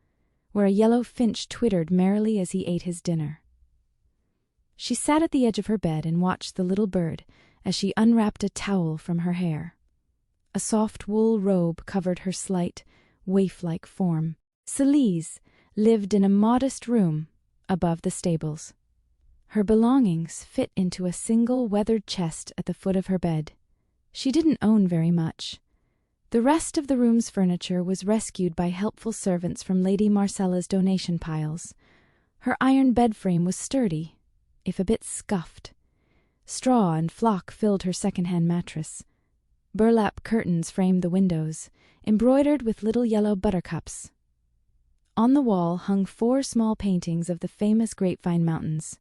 where a yellow finch twittered merrily as he ate his dinner. She sat at the edge of her bed and watched the little bird as she unwrapped a towel from her hair. A soft wool robe covered her slight, waif-like form. Celise lived in a modest room above the stables. Her belongings fit into a single weathered chest at the foot of her bed. She didn't own very much. The rest of the room's furniture was rescued by helpful servants from Lady Marcella's donation piles. Her iron bed frame was sturdy, if a bit scuffed. Straw and flock filled her second-hand mattress. Burlap curtains framed the windows, embroidered with little yellow buttercups. On the wall hung 4 small paintings of the famous Grapevine Mountains.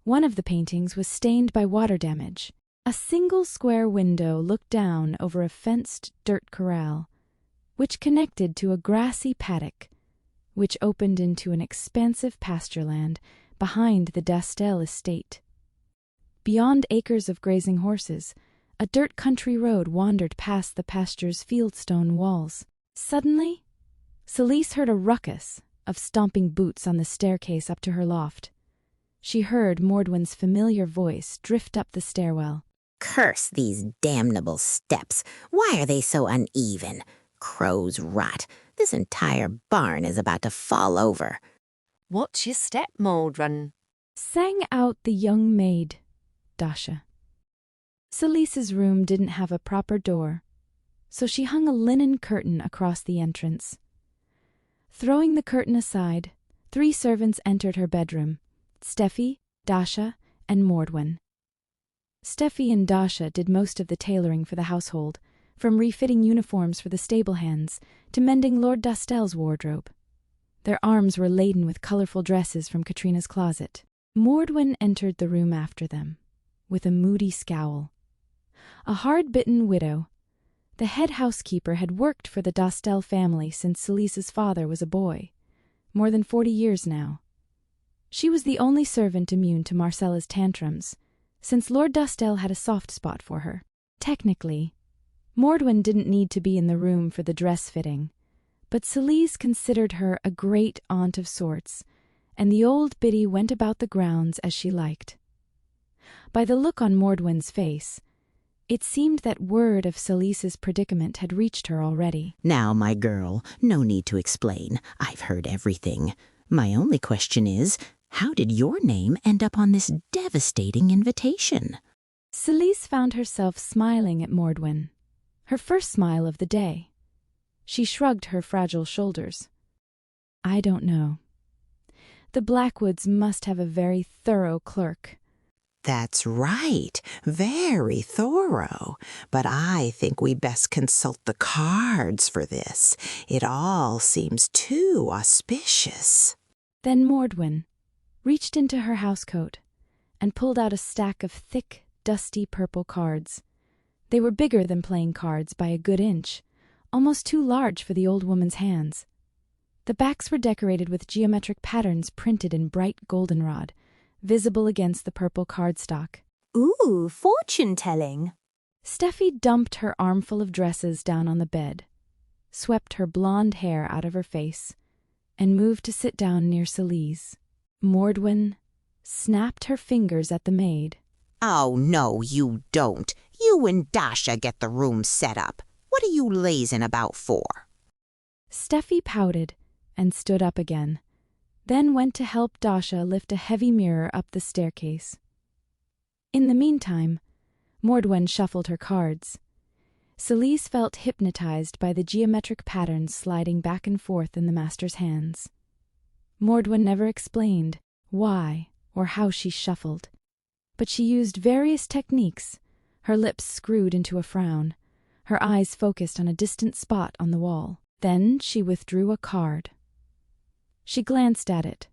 One of the paintings was stained by water damage. A single square window looked down over a fenced dirt corral, which connected to a grassy paddock, which opened into an expansive pastureland behind the Dhastel estate. Beyond acres of grazing horses, a dirt country road wandered past the pasture's fieldstone walls. Suddenly, Celise heard a ruckus of stomping boots on the staircase up to her loft. She heard Mordwin's familiar voice drift up the stairwell. "Curse these damnable steps. Why are they so uneven? Crows rot. This entire barn is about to fall over." "What's your step, Mordwin?" sang out the young maid, Dasha. Celise's room didn't have a proper door, so she hung a linen curtain across the entrance. Throwing the curtain aside, 3 servants entered her bedroom: Steffi, Dasha, and Mordwin. Steffi and Dasha did most of the tailoring for the household, from refitting uniforms for the stable hands to mending Lord Dhastel's wardrobe. Their arms were laden with colorful dresses from Katrina's closet. Mordwin entered the room after them, with a moody scowl. A hard-bitten widow, the head housekeeper had worked for the Dhastel family since Celise's father was a boy, more than 40 years now. She was the only servant immune to Marcella's tantrums, since Lord Dhastel had a soft spot for her. Technically, Mordwin didn't need to be in the room for the dress fitting, but Celise considered her a great aunt of sorts, and the old biddy went about the grounds as she liked. By the look on Mordwin's face, it seemed that word of Celise's predicament had reached her already. Now, my girl, no need to explain. I've heard everything. My only question is, how did your name end up on this devastating invitation? Celise found herself smiling at Mordwin, her first smile of the day. She shrugged her fragile shoulders. I don't know. The Blackwoods must have a very thorough clerk. That's right, very thorough. But I think we best consult the cards for this. It all seems too auspicious. Then Mordwin reached into her housecoat and pulled out a stack of thick, dusty purple cards. They were bigger than playing cards by a good inch, almost too large for the old woman's hands. The backs were decorated with geometric patterns printed in bright goldenrod, visible against the purple cardstock. Ooh, fortune-telling. Steffi dumped her armful of dresses down on the bed, swept her blonde hair out of her face, and moved to sit down near Celise. Mordwin snapped her fingers at the maid. Oh, no, you don't. You and Dasha get the room set up. What are you lazing about for? Steffi pouted and stood up again, then went to help Dasha lift a heavy mirror up the staircase. In the meantime, Mordwin shuffled her cards. Celise felt hypnotized by the geometric patterns sliding back and forth in the master's hands. Mordwin never explained why or how she shuffled, but she used various techniques, her lips screwed into a frown, her eyes focused on a distant spot on the wall. Then she withdrew a card. She glanced at it,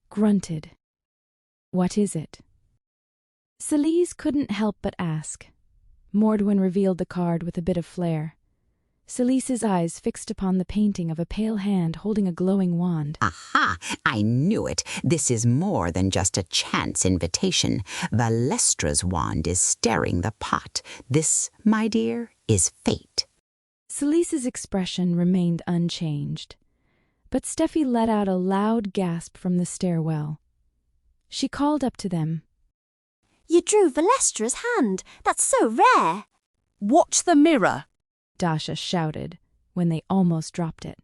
grunted. What is it? Celise couldn't help but ask. Mordwin revealed the card with a bit of flair. Celise's eyes fixed upon the painting of a pale hand holding a glowing wand. Aha! I knew it. This is more than just a chance invitation. Valestra's wand is stirring the pot. This, my dear, is fate. Celise's expression remained unchanged, but Steffi let out a loud gasp from the stairwell. She called up to them. You drew Valestra's hand. That's so rare. Watch the mirror, Dasha shouted when they almost dropped it.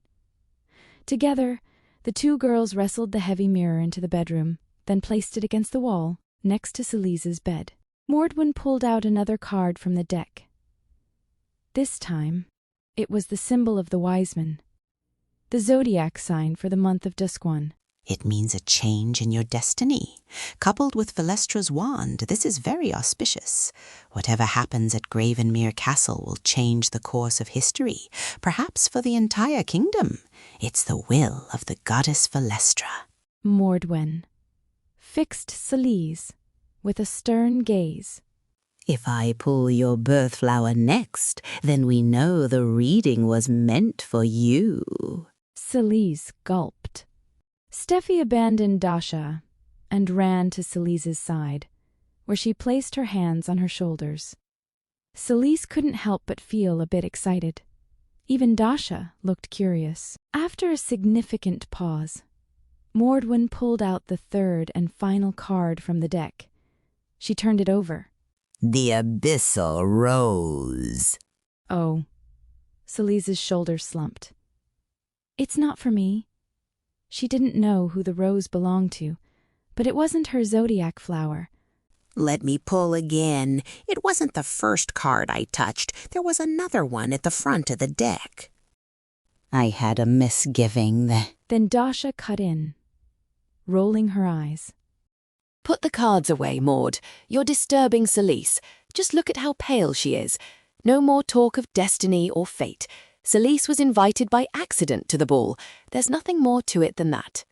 Together, the two girls wrestled the heavy mirror into the bedroom, then placed it against the wall, next to Celise's bed. Mordwin pulled out another card from the deck. This time, it was the symbol of the wise man, the zodiac sign for the month of Dusquan. It means a change in your destiny. Coupled with Valestra's wand, this is very auspicious. Whatever happens at Gravenmere Castle will change the course of history, perhaps for the entire kingdom. It's the will of the goddess Valestra. Mordwin fixed Celise with a stern gaze. If I pull your birth flower next, then we know the reading was meant for you. Celise gulped. Steffi abandoned Dasha and ran to Celise's side, where she placed her hands on her shoulders. Celise couldn't help but feel a bit excited. Even Dasha looked curious. After a significant pause, Mordwin pulled out the third and final card from the deck. She turned it over. The Abyssal Rose. Oh. Celise's shoulders slumped. It's not for me. She didn't know who the rose belonged to, but it wasn't her zodiac flower. Let me pull again. It wasn't the first card I touched. There was another one at the front of the deck. I had a misgiving that... Then Dasha cut in, rolling her eyes. Put the cards away, Maud. You're disturbing Celise. Just look at how pale she is. No more talk of destiny or fate. Celise was invited by accident to the ball. There's nothing more to it than that.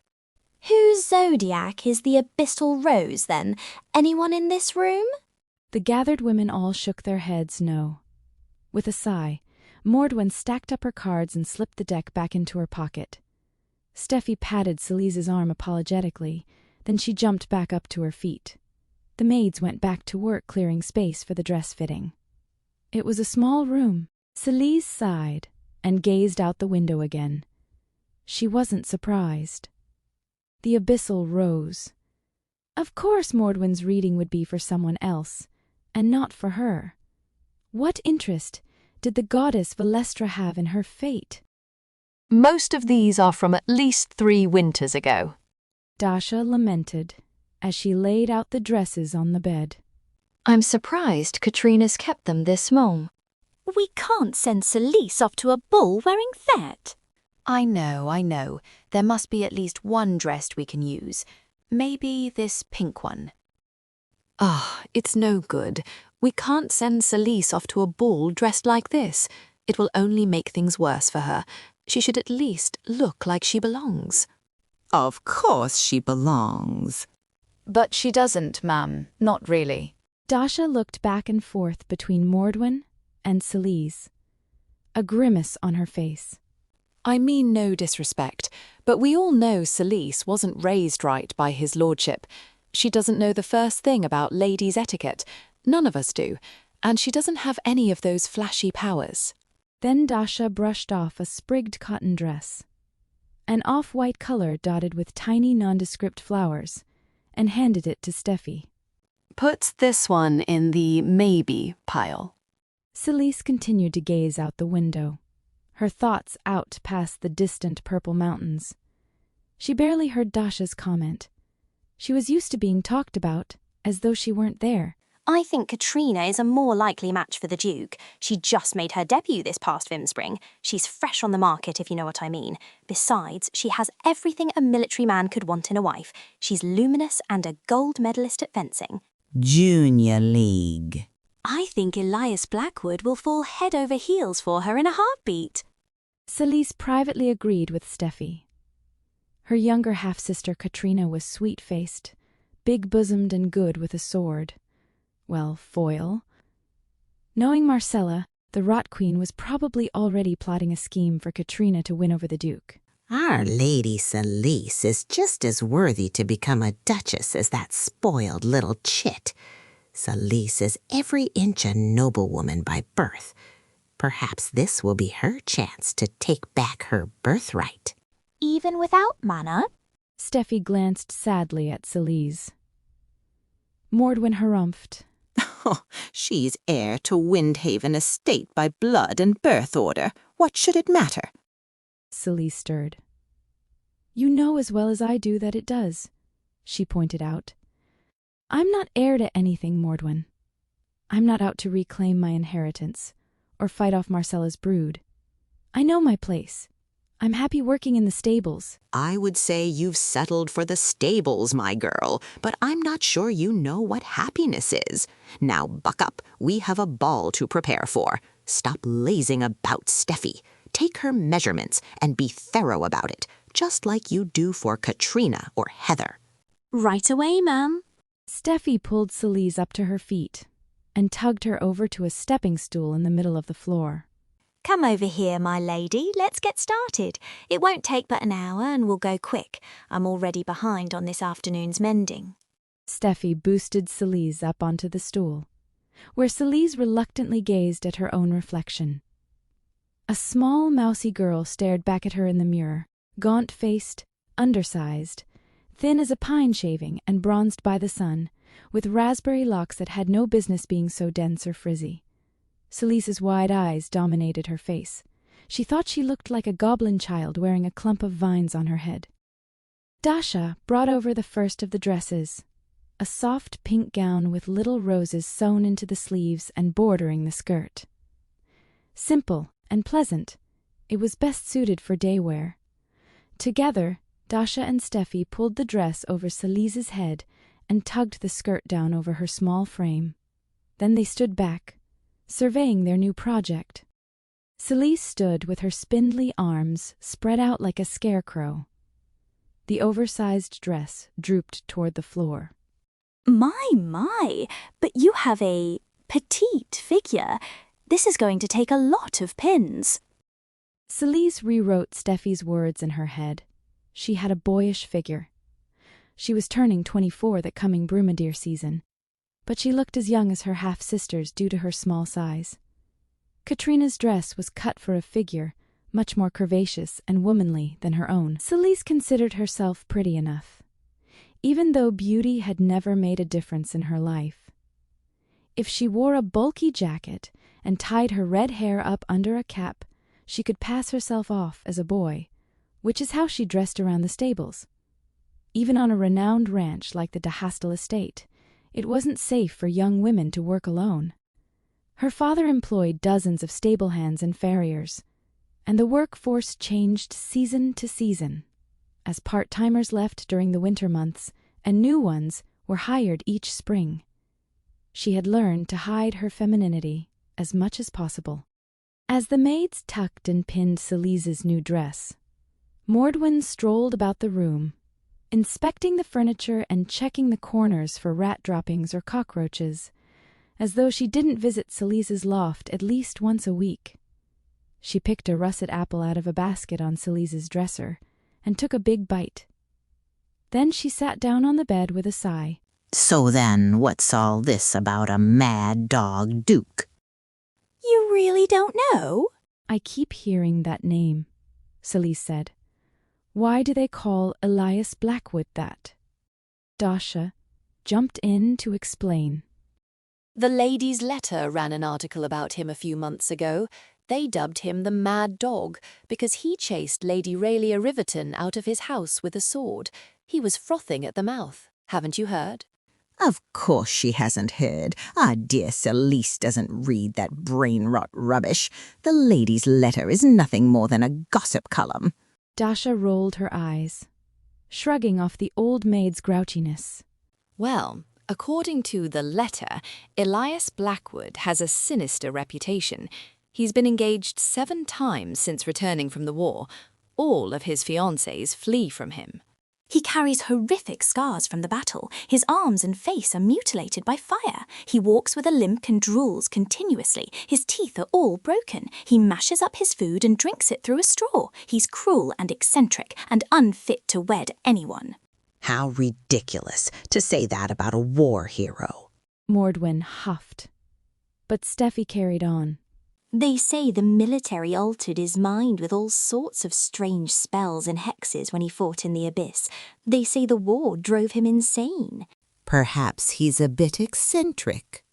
Whose zodiac is the Abyssal Rose, then? Anyone in this room? The gathered women all shook their heads no. With a sigh, Mordwin stacked up her cards and slipped the deck back into her pocket. Steffi patted Celise's arm apologetically, Then she jumped back up to her feet. The maids went back to work clearing space for the dress fitting. It was a small room. Celise sighed and gazed out the window again. She wasn't surprised. The abyssal rose. Of course Mordwin's reading would be for someone else, and not for her. What interest did the goddess Valestra have in her fate? Most of these are from at least 3 winters ago, Dasha lamented as she laid out the dresses on the bed. I'm surprised Katrina's kept them this small. We can't send Celise off to a ball wearing that. I know. There must be at least one dress we can use. Maybe this pink one. It's no good. We can't send Celise off to a ball dressed like this. It will only make things worse for her. She should at least look like she belongs. Of course she belongs. But she doesn't, ma'am. Not really. Dasha looked back and forth between Mordwin and Celise, a grimace on her face. I mean no disrespect, but we all know Celise wasn't raised right by his lordship. She doesn't know the first thing about ladies' etiquette. None of us do. And she doesn't have any of those flashy powers. Then Dasha brushed off a sprigged cotton dress, an off-white color dotted with tiny nondescript flowers, and handed it to Steffi. Put this one in the maybe pile. Celise continued to gaze out the window, her thoughts out past the distant purple mountains. She barely heard Dasha's comment. She was used to being talked about, as though she weren't there. I think Katrina is a more likely match for the Duke. She just made her debut this past Vimspring. She's fresh on the market, if you know what I mean. Besides, she has everything a military man could want in a wife. She's luminous and a gold medalist at fencing. Junior League. I think Elias Blackwood will fall head over heels for her in a heartbeat. Celise privately agreed with Steffi. Her younger half-sister Katrina was sweet-faced, big-bosomed and good with a sword. Well, foil. Knowing Marcella, the Rot Queen was probably already plotting a scheme for Katrina to win over the Duke. Our Lady Celise is just as worthy to become a duchess as that spoiled little chit. Celise is every inch a noblewoman by birth. Perhaps this will be her chance to take back her birthright. Even without manner? Steffi glanced sadly at Celise. Mordwin harumphed. Oh, she's heir to Windhaven estate by blood and birth order. What should it matter? Celise stirred. You know as well as I do that it does, she pointed out. I'm not heir to anything, Mordwin. I'm not out to reclaim my inheritance or fight off Marcella's brood. I know my place. I'm happy working in the stables. I would say you've settled for the stables, my girl, but I'm not sure you know what happiness is. Now buck up. We have a ball to prepare for. Stop lazing about Steffi. Take her measurements and be thorough about it, just like you do for Katrina or Heather. Right away, ma'am. Steffi pulled Celise up to her feet and tugged her over to a stepping stool in the middle of the floor. Come over here, my lady. Let's get started. It won't take but an hour and we'll go quick. I'm already behind on this afternoon's mending. Steffi boosted Celise up onto the stool, where Celise reluctantly gazed at her own reflection. A small, mousy girl stared back at her in the mirror, gaunt-faced, undersized, thin as a pine shaving and bronzed by the sun, with raspberry locks that had no business being so dense or frizzy. Celise's wide eyes dominated her face. She thought she looked like a goblin child wearing a clump of vines on her head. Dasha brought over the first of the dresses, a soft pink gown with little roses sewn into the sleeves and bordering the skirt. Simple and pleasant, it was best suited for day wear. Together, Dasha and Steffi pulled the dress over Celise's head and tugged the skirt down over her small frame. Then they stood back, surveying their new project. Celise stood with her spindly arms spread out like a scarecrow. The oversized dress drooped toward the floor. My, but you have a petite figure. This is going to take a lot of pins. Celise rewrote Steffi's words in her head. She had a boyish figure. She was turning 24 that coming Brumadeer season, but she looked as young as her half-sisters due to her small size. Katrina's dress was cut for a figure much more curvaceous and womanly than her own. Celise considered herself pretty enough, even though beauty had never made a difference in her life. If she wore a bulky jacket and tied her red hair up under a cap, she could pass herself off as a boy, which is how she dressed around the stables. Even on a renowned ranch like the Dhastel estate, it wasn't safe for young women to work alone. Her father employed dozens of stable hands and farriers, and the workforce changed season to season, as part-timers left during the winter months and new ones were hired each spring. She had learned to hide her femininity as much as possible. As the maids tucked and pinned Celise's new dress, Mordwin strolled about the room, inspecting the furniture and checking the corners for rat droppings or cockroaches, as though she didn't visit Celise's loft at least once a week. She picked a russet apple out of a basket on Celise's dresser and took a big bite. Then she sat down on the bed with a sigh. So then, what's all this about a mad dog duke? You really don't know? I keep hearing that name, Celise said. Why do they call Elias Blackwood that? Dasha jumped in to explain. The Lady's Letter ran an article about him a few months ago. They dubbed him the Mad Dog because he chased Lady Raelia Riverton out of his house with a sword. He was frothing at the mouth. Haven't you heard? Of course she hasn't heard. Our dear Celise doesn't read that brain-rot rubbish. The Lady's Letter is nothing more than a gossip column. Dasha rolled her eyes, shrugging off the old maid's grouchiness. Well, according to the letter, Elias Blackwood has a sinister reputation. He's been engaged 7 times since returning from the war. All of his fiancées flee from him. He carries horrific scars from the battle. His arms and face are mutilated by fire. He walks with a limp and drools continuously. His teeth are all broken. He mashes up his food and drinks it through a straw. He's cruel and eccentric and unfit to wed anyone. How ridiculous to say that about a war hero. Mordwin huffed, but Steffi carried on. They say the military altered his mind with all sorts of strange spells and hexes when he fought in the abyss. They say the war drove him insane. Perhaps he's a bit eccentric.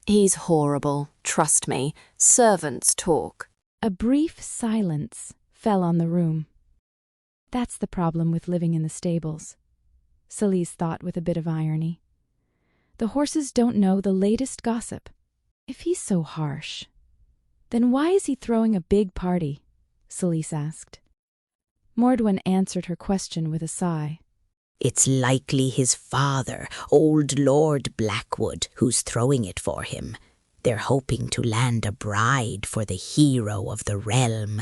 He's horrible, trust me. Servants talk. A brief silence fell on the room. That's the problem with living in the stables, Celise thought with a bit of irony. The horses don't know the latest gossip. If he's so harsh, then why is he throwing a big party? Celise asked. Mordwin answered her question with a sigh. It's likely his father, old Lord Blackwood, who's throwing it for him. They're hoping to land a bride for the hero of the realm.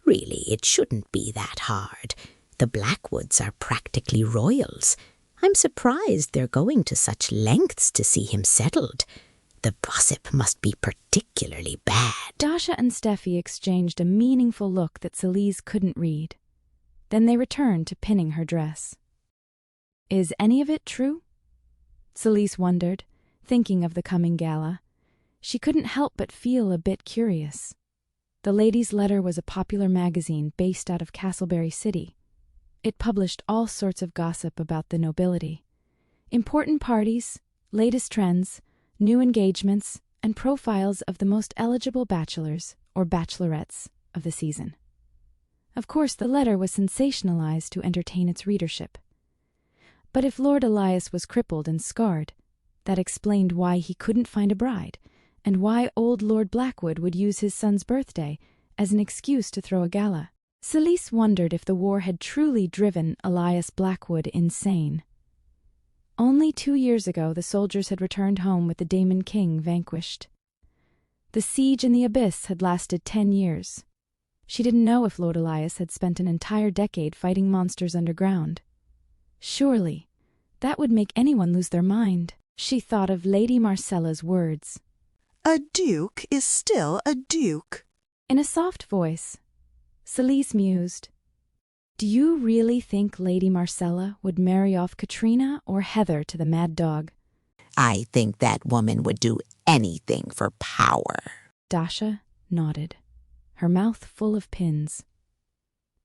Really, it shouldn't be that hard. The Blackwoods are practically royals. I'm surprised they're going to such lengths to see him settled. The gossip must be particularly bad. Dasha and Steffi exchanged a meaningful look that Celise couldn't read. Then they returned to pinning her dress. Is any of it true? Celise wondered, thinking of the coming gala. She couldn't help but feel a bit curious. The Lady's Letter was a popular magazine based out of Castleberry City. It published all sorts of gossip about the nobility, important parties, latest trends, new engagements, and profiles of the most eligible bachelors or bachelorettes of the season. Of course, the letter was sensationalized to entertain its readership. But if Lord Elias was crippled and scarred, that explained why he couldn't find a bride, and why old Lord Blackwood would use his son's birthday as an excuse to throw a gala. Celise wondered if the war had truly driven Elias Blackwood insane. Only 2 years ago, the soldiers had returned home with the Daemon King vanquished. The siege in the abyss had lasted 10 years. She didn't know if Lord Elias had spent an entire decade fighting monsters underground. Surely, that would make anyone lose their mind. She thought of Lady Marcella's words. A duke is still a duke. In a soft voice, Celise mused. Do you really think Lady Marcella would marry off Katrina or Heather to the mad dog? I think that woman would do anything for power. Dasha nodded, her mouth full of pins.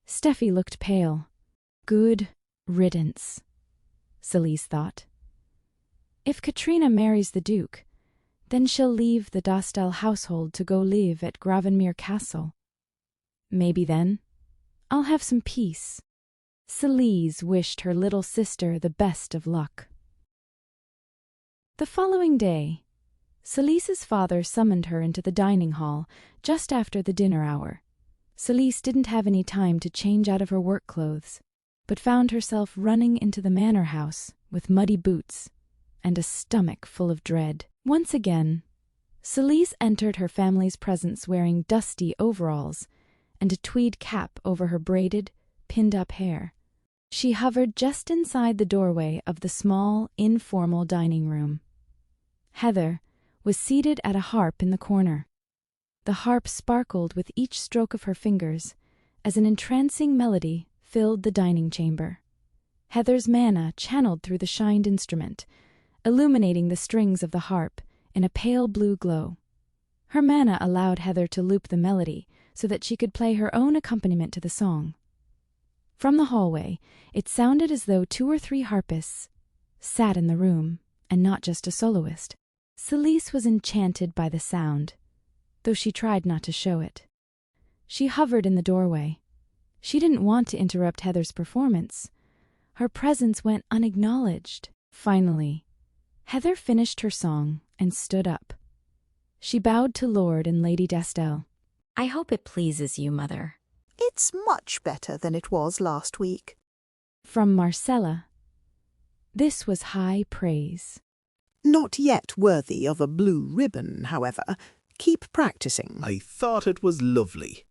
Steffi looked pale. Good riddance, Celise thought. If Katrina marries the Duke, then she'll leave the Dhastel household to go live at Gravenmere Castle. Maybe then I'll have some peace. Celise wished her little sister the best of luck. The following day, Celise's father summoned her into the dining hall just after the dinner hour. Celise didn't have any time to change out of her work clothes, but found herself running into the manor house with muddy boots and a stomach full of dread. Once again, Celise entered her family's presence wearing dusty overalls and a tweed cap over her braided, pinned-up hair. She hovered just inside the doorway of the small, informal dining room. Heather was seated at a harp in the corner. The harp sparkled with each stroke of her fingers as an entrancing melody filled the dining chamber. Heather's mana channeled through the shined instrument, illuminating the strings of the harp in a pale blue glow. Her mana allowed Heather to loop the melody so that she could play her own accompaniment to the song. From the hallway, it sounded as though 2 or 3 harpists sat in the room, and not just a soloist. Celise was enchanted by the sound, though she tried not to show it. She hovered in the doorway. She didn't want to interrupt Heather's performance. Her presence went unacknowledged. Finally, Heather finished her song and stood up. She bowed to Lord and Lady Dhastel. I hope it pleases you, Mother. It's much better than it was last week. From Marcella. This was high praise. Not yet worthy of a blue ribbon, however. Keep practicing. I thought it was lovely,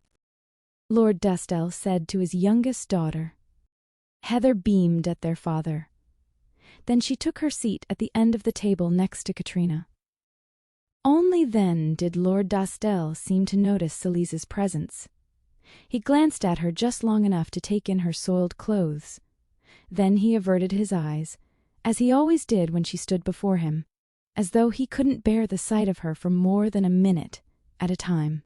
Lord Dhastel said to his youngest daughter. Heather beamed at their father. Then she took her seat at the end of the table next to Katrina. Only then did Lord Dhastel seem to notice Celise's presence. He glanced at her just long enough to take in her soiled clothes. Then he averted his eyes, as he always did when she stood before him, as though he couldn't bear the sight of her for more than a minute at a time.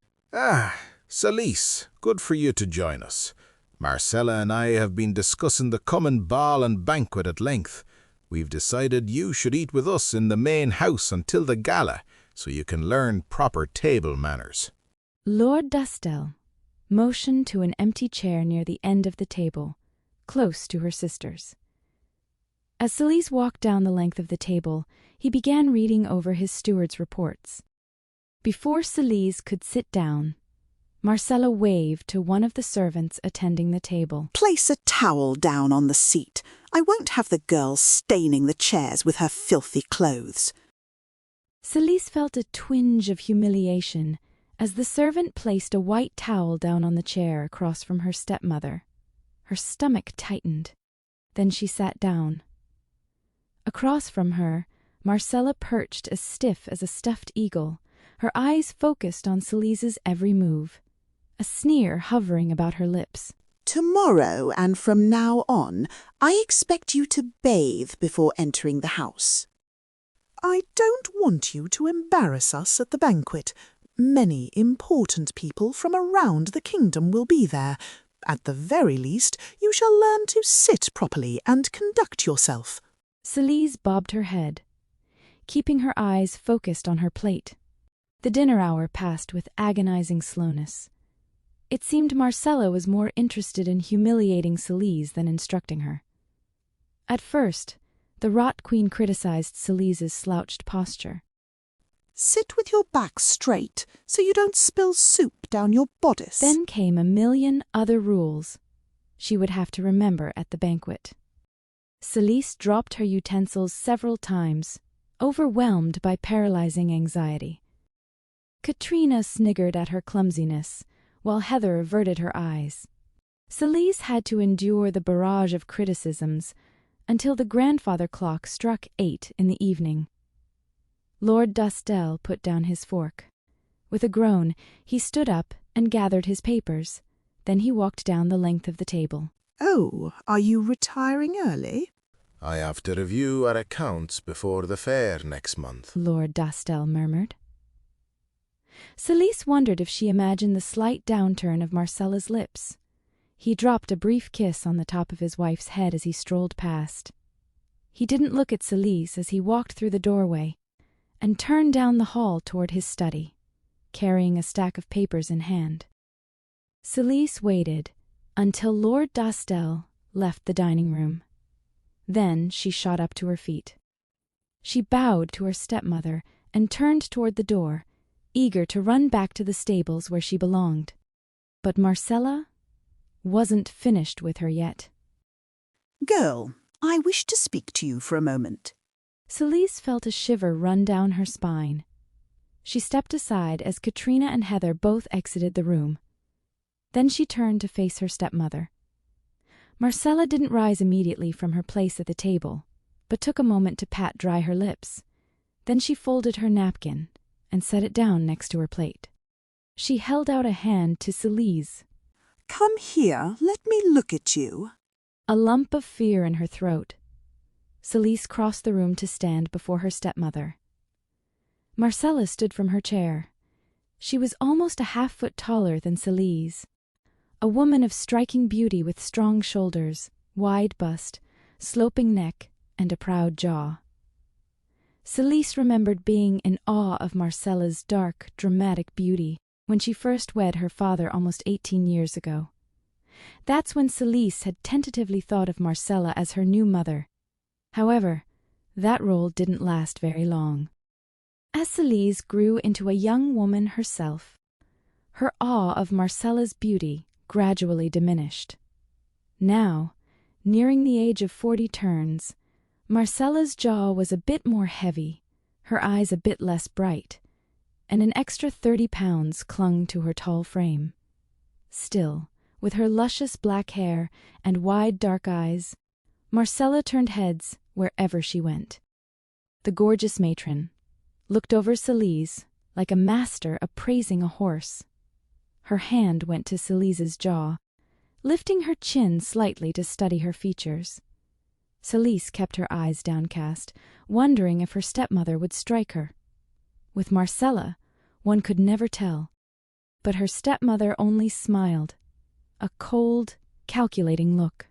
Celise, good for you to join us. Marcella and I have been discussing the coming ball and banquet at length. We've decided you should eat with us in the main house until the gala, so you can learn proper table manners. Lord Dhastel motioned to an empty chair near the end of the table, close to her sisters. As Celise walked down the length of the table, he began reading over his steward's reports. Before Celise could sit down, Marcella waved to one of the servants attending the table. Place a towel down on the seat. I won't have the girl staining the chairs with her filthy clothes. Celise felt a twinge of humiliation as the servant placed a white towel down on the chair across from her stepmother. Her stomach tightened. Then she sat down. Across from her, Marcella perched as stiff as a stuffed eagle, her eyes focused on Celise's every move, a sneer hovering about her lips. Tomorrow and from now on, I expect you to bathe before entering the house. I don't want you to embarrass us at the banquet. Many important people from around the kingdom will be there. At the very least, you shall learn to sit properly and conduct yourself. Celise bobbed her head, keeping her eyes focused on her plate. The dinner hour passed with agonizing slowness. It seemed Marcella was more interested in humiliating Celise than instructing her. At first, the Rot Queen criticized Celise's slouched posture. Sit with your back straight so you don't spill soup down your bodice. Then came a million other rules she would have to remember at the banquet. Celise dropped her utensils several times, overwhelmed by paralyzing anxiety. Katrina sniggered at her clumsiness, while Heather averted her eyes. Celise had to endure the barrage of criticisms until the grandfather clock struck 8 in the evening. Lord Dhastel put down his fork. With a groan, he stood up and gathered his papers. Then he walked down the length of the table. Oh, are you retiring early? I have to review our accounts before the fair next month, Lord Dhastel murmured. Celise wondered if she imagined the slight downturn of Marcella's lips. He dropped a brief kiss on the top of his wife's head as he strolled past. He didn't look at Celise as he walked through the doorway and turned down the hall toward his study, carrying a stack of papers in hand. Celise waited until Lord Dhastel left the dining room. Then she shot up to her feet. She bowed to her stepmother and turned toward the door, eager to run back to the stables where she belonged. But Marcella wasn't finished with her yet. Girl, I wish to speak to you for a moment. Celise felt a shiver run down her spine. She stepped aside as Katrina and Heather both exited the room. Then she turned to face her stepmother. Marcella didn't rise immediately from her place at the table, but took a moment to pat dry her lips. Then she folded her napkin and set it down next to her plate. She held out a hand to Celise. Come here, let me look at you. A lump of fear in her throat. Celise crossed the room to stand before her stepmother. Marcella stood from her chair. She was almost a half-foot taller than Celise. A woman of striking beauty with strong shoulders, wide bust, sloping neck, and a proud jaw. Celise remembered being in awe of Marcella's dark, dramatic beauty when she first wed her father almost 18 years ago. That's when Celise had tentatively thought of Marcella as her new mother. However, that role didn't last very long. As Celise grew into a young woman herself, her awe of Marcella's beauty gradually diminished. Now, nearing the age of 40 turns, Marcella's jaw was a bit more heavy, her eyes a bit less bright, and an extra 30 pounds clung to her tall frame. Still, with her luscious black hair and wide dark eyes, Marcella turned heads wherever she went. The gorgeous matron looked over Celise like a master appraising a horse. Her hand went to Celise's jaw, lifting her chin slightly to study her features. Celise kept her eyes downcast, wondering if her stepmother would strike her. With Marcella, one could never tell. But her stepmother only smiled, a cold, calculating look.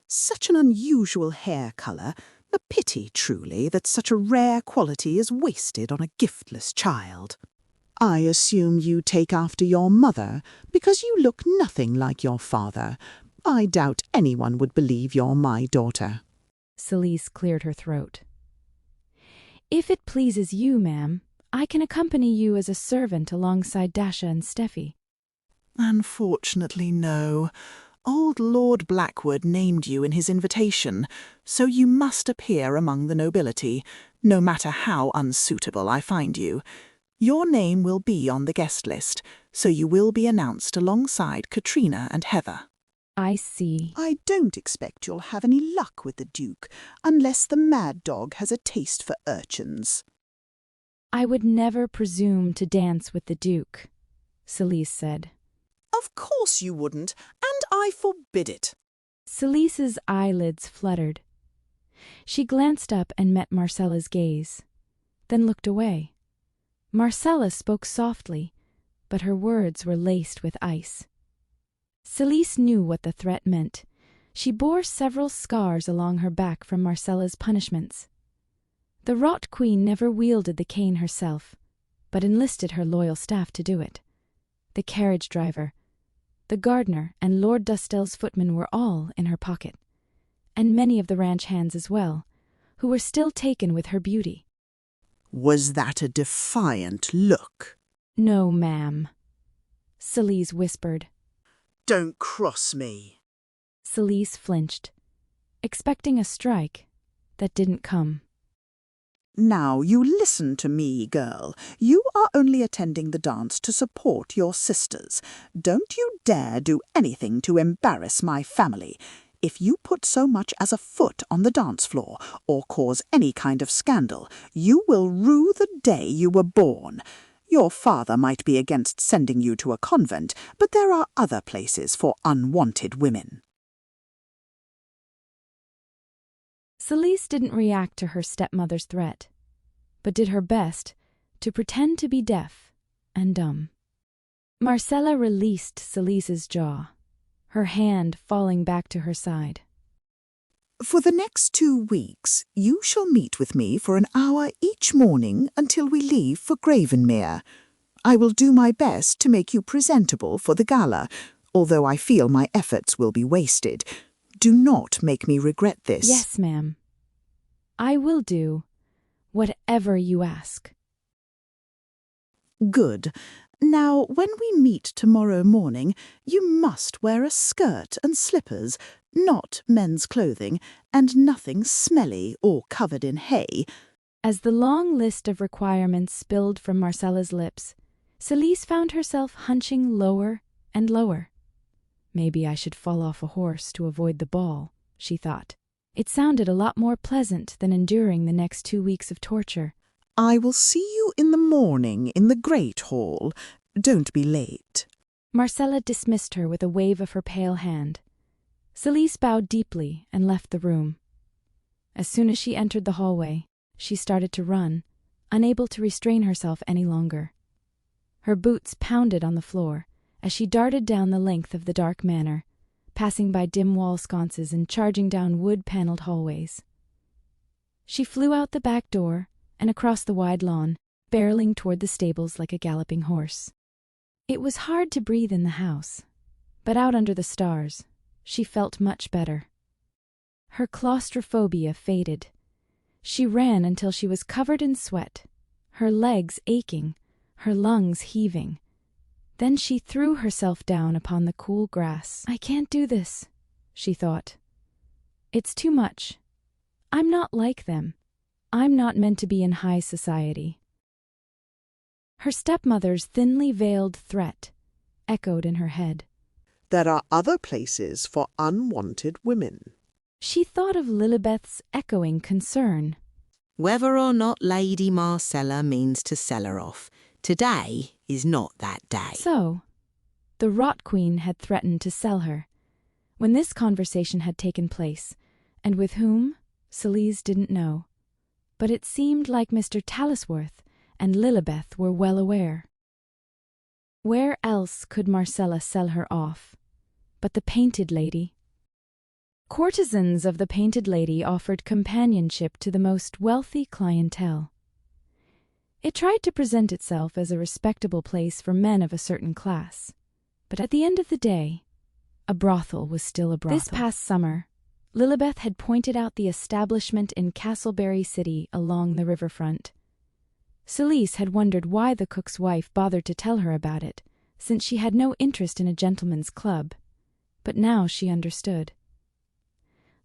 Such an unusual hair colour. A pity, truly, that such a rare quality is wasted on a giftless child. I assume you take after your mother, because you look nothing like your father. I doubt anyone would believe you're my daughter. Celise cleared her throat. If it pleases you, ma'am, I can accompany you as a servant alongside Dasha and Steffi. Unfortunately, no. Old Lord Blackwood named you in his invitation, so you must appear among the nobility, no matter how unsuitable I find you. Your name will be on the guest list, so you will be announced alongside Katrina and Heather. I see. I don't expect you'll have any luck with the Duke, unless the mad dog has a taste for urchins. I would never presume to dance with the Duke, Celise said. Of course you wouldn't, and I forbid it. Celise's eyelids fluttered. She glanced up and met Marcella's gaze, then looked away. Marcella spoke softly, but her words were laced with ice. Celise knew what the threat meant. She bore several scars along her back from Marcella's punishments. The Rot Queen never wielded the cane herself, but enlisted her loyal staff to do it. The carriage driver, the gardener, and Lord Dhastel's footman were all in her pocket, and many of the ranch hands as well, who were still taken with her beauty. Was that a defiant look? No, ma'am, Celise whispered. Don't cross me. Celise flinched, expecting a strike that didn't come. Now, you listen to me, girl. You are only attending the dance to support your sisters. Don't you dare do anything to embarrass my family. If you put so much as a foot on the dance floor, or cause any kind of scandal, you will rue the day you were born. Your father might be against sending you to a convent, but there are other places for unwanted women. Celise didn't react to her stepmother's threat, but did her best to pretend to be deaf and dumb. Marcella released Celise's jaw, her hand falling back to her side. For the next 2 weeks, you shall meet with me for an hour each morning until we leave for Gravenmere. I will do my best to make you presentable for the gala, although I feel my efforts will be wasted. Do not make me regret this. Yes, ma'am. I will do whatever you ask. Good. Now, when we meet tomorrow morning, you must wear a skirt and slippers, not men's clothing, and nothing smelly or covered in hay. As the long list of requirements spilled from Marcella's lips, Celise found herself hunching lower and lower. Maybe I should fall off a horse to avoid the ball, she thought. It sounded a lot more pleasant than enduring the next 2 weeks of torture. I will see you in the morning in the Great Hall. Don't be late. Marcella dismissed her with a wave of her pale hand. Celise bowed deeply and left the room. As soon as she entered the hallway, she started to run, unable to restrain herself any longer. Her boots pounded on the floor as she darted down the length of the dark manor, passing by dim wall sconces and charging down wood-paneled hallways. She flew out the back door and across the wide lawn, barreling toward the stables like a galloping horse. It was hard to breathe in the house, but out under the stars, she felt much better. Her claustrophobia faded. She ran until she was covered in sweat, her legs aching, her lungs heaving. Then she threw herself down upon the cool grass. I can't do this, she thought. It's too much. I'm not like them. I'm not meant to be in high society. Her stepmother's thinly veiled threat echoed in her head. There are other places for unwanted women. She thought of Lilibeth's echoing concern. Whether or not Lady Marcella means to sell her off, today is not that day. So, the Rot Queen had threatened to sell her. When this conversation had taken place, and with whom, Celise didn't know. But it seemed like Mr. Talisworth and Lilibeth were well aware. Where else could Marcella sell her off but the Painted Lady? Courtesans of the Painted Lady offered companionship to the most wealthy clientele. It tried to present itself as a respectable place for men of a certain class, but at the end of the day, a brothel was still a brothel. This past summer, Lilibeth had pointed out the establishment in Castleberry City along the riverfront. Celise had wondered why the cook's wife bothered to tell her about it, since she had no interest in a gentleman's club, but now she understood.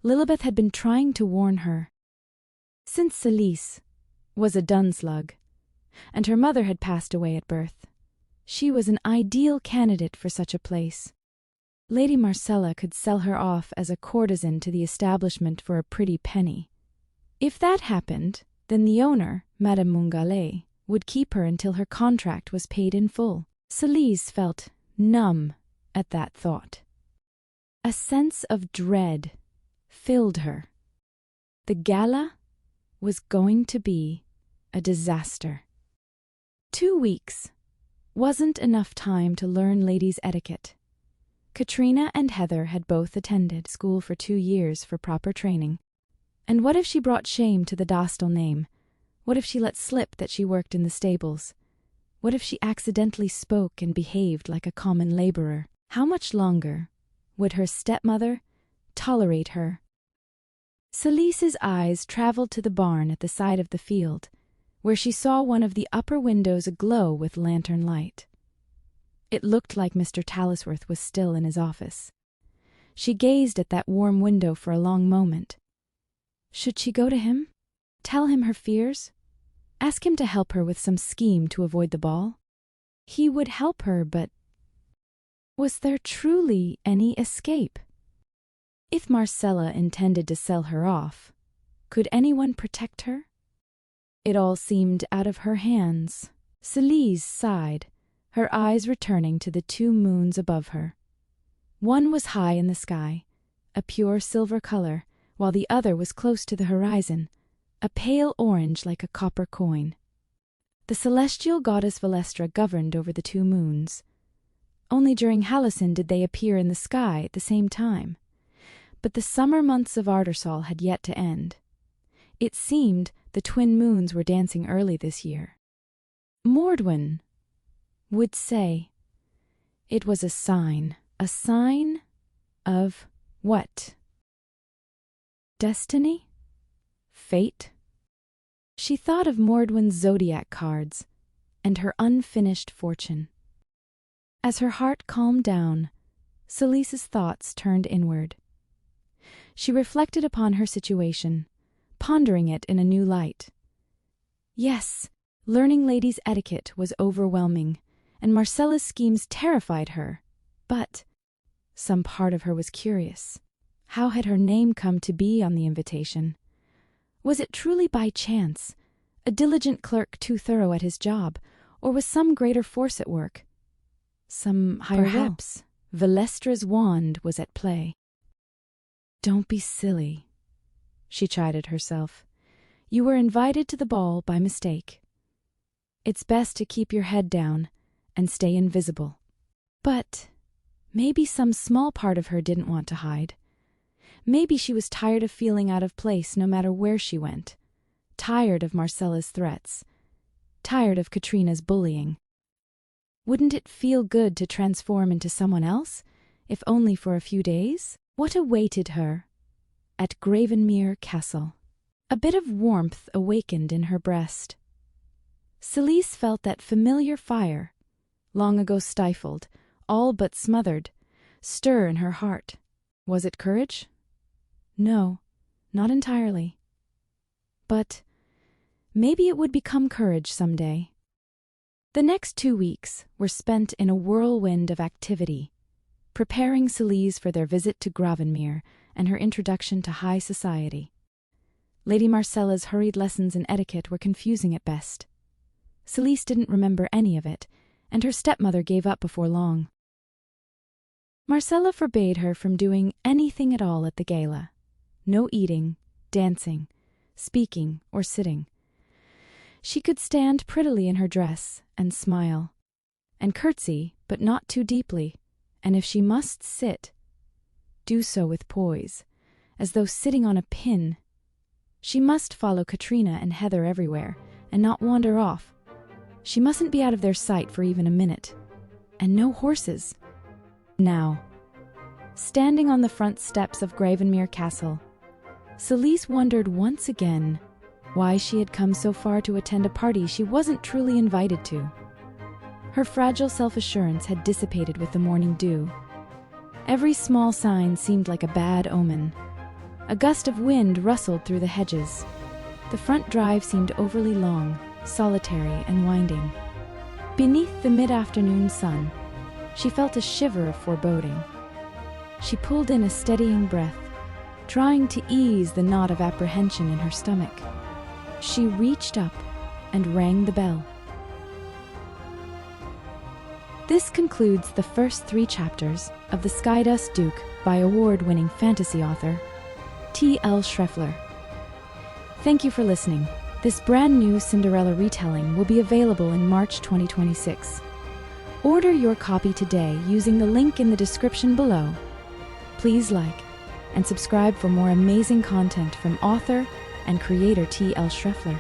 Lilibeth had been trying to warn her. Since Celise was a dunslug, and her mother had passed away at birth, she was an ideal candidate for such a place. Lady Marcella could sell her off as a courtesan to the establishment for a pretty penny. If that happened, then the owner, Madame Mungale, would keep her until her contract was paid in full. Celise felt numb at that thought. A sense of dread filled her. The gala was going to be a disaster. 2 weeks wasn't enough time to learn ladies' etiquette. Katrina and Heather had both attended school for 2 years for proper training. And what if she brought shame to the Dhastel name? What if she let slip that she worked in the stables? What if she accidentally spoke and behaved like a common laborer? How much longer would her stepmother tolerate her? Celise's eyes traveled to the barn at the side of the field, where she saw one of the upper windows aglow with lantern light. It looked like Mr. Talisworth was still in his office. She gazed at that warm window for a long moment. Should she go to him? Tell him her fears? Ask him to help her with some scheme to avoid the ball? He would help her, but was there truly any escape? If Marcella intended to sell her off, could anyone protect her? It all seemed out of her hands. Celise sighed, her eyes returning to the 2 moons above her. One was high in the sky, a pure silver color, while the other was close to the horizon, a pale orange like a copper coin. The celestial goddess Valestra governed over the two moons. Only during Halcyon did they appear in the sky at the same time. But the summer months of Ardersall had yet to end. It seemed the twin moons were dancing early this year. Mordwin would say it was a sign of what? Destiny? Fate? She thought of Mordwin's zodiac cards and her unfinished fortune. As her heart calmed down, Celise's thoughts turned inward. She reflected upon her situation, pondering it in a new light. Yes, learning ladies' etiquette was overwhelming, and Marcella's schemes terrified her, but some part of her was curious. How had her name come to be on the invitation? Was it truly by chance, a diligent clerk too thorough at his job, or was some greater force at work? Some higher will. Perhaps Valestra's wand was at play. Don't be silly, she chided herself. You were invited to the ball by mistake. It's best to keep your head down and stay invisible. But maybe some small part of her didn't want to hide. Maybe she was tired of feeling out of place no matter where she went, tired of Marcella's threats, tired of Katrina's bullying. Wouldn't it feel good to transform into someone else, if only for a few days? What awaited her at Gravenmere Castle? A bit of warmth awakened in her breast. Celise felt that familiar fire, long ago stifled, all but smothered, stir in her heart. Was it courage? No, not entirely. But maybe it would become courage someday. The next 2 weeks were spent in a whirlwind of activity, preparing Celise for their visit to Gravenmere and her introduction to high society. Lady Marcella's hurried lessons in etiquette were confusing at best. Celise didn't remember any of it, and her stepmother gave up before long. Marcella forbade her from doing anything at all at the gala. No eating, dancing, speaking, or sitting. She could stand prettily in her dress and smile, and curtsy, but not too deeply, and if she must sit, do so with poise, as though sitting on a pin. She must follow Katrina and Heather everywhere, and not wander off. She mustn't be out of their sight for even a minute. And no horses. Now, standing on the front steps of Gravenmere Castle, Celise wondered once again why she had come so far to attend a party she wasn't truly invited to. Her fragile self-assurance had dissipated with the morning dew. Every small sign seemed like a bad omen. A gust of wind rustled through the hedges. The front drive seemed overly long, solitary and winding. Beneath the mid-afternoon sun, she felt a shiver of foreboding. She pulled in a steadying breath, trying to ease the knot of apprehension in her stomach. She reached up and rang the bell. This concludes the first 3 chapters of The Skydust Duke by award-winning fantasy author T.L. Shreffler. Thank you for listening. This brand new Cinderella retelling will be available in March 2026. Order your copy today using the link in the description below. Please like and subscribe for more amazing content from author and creator T.L. Shreffler.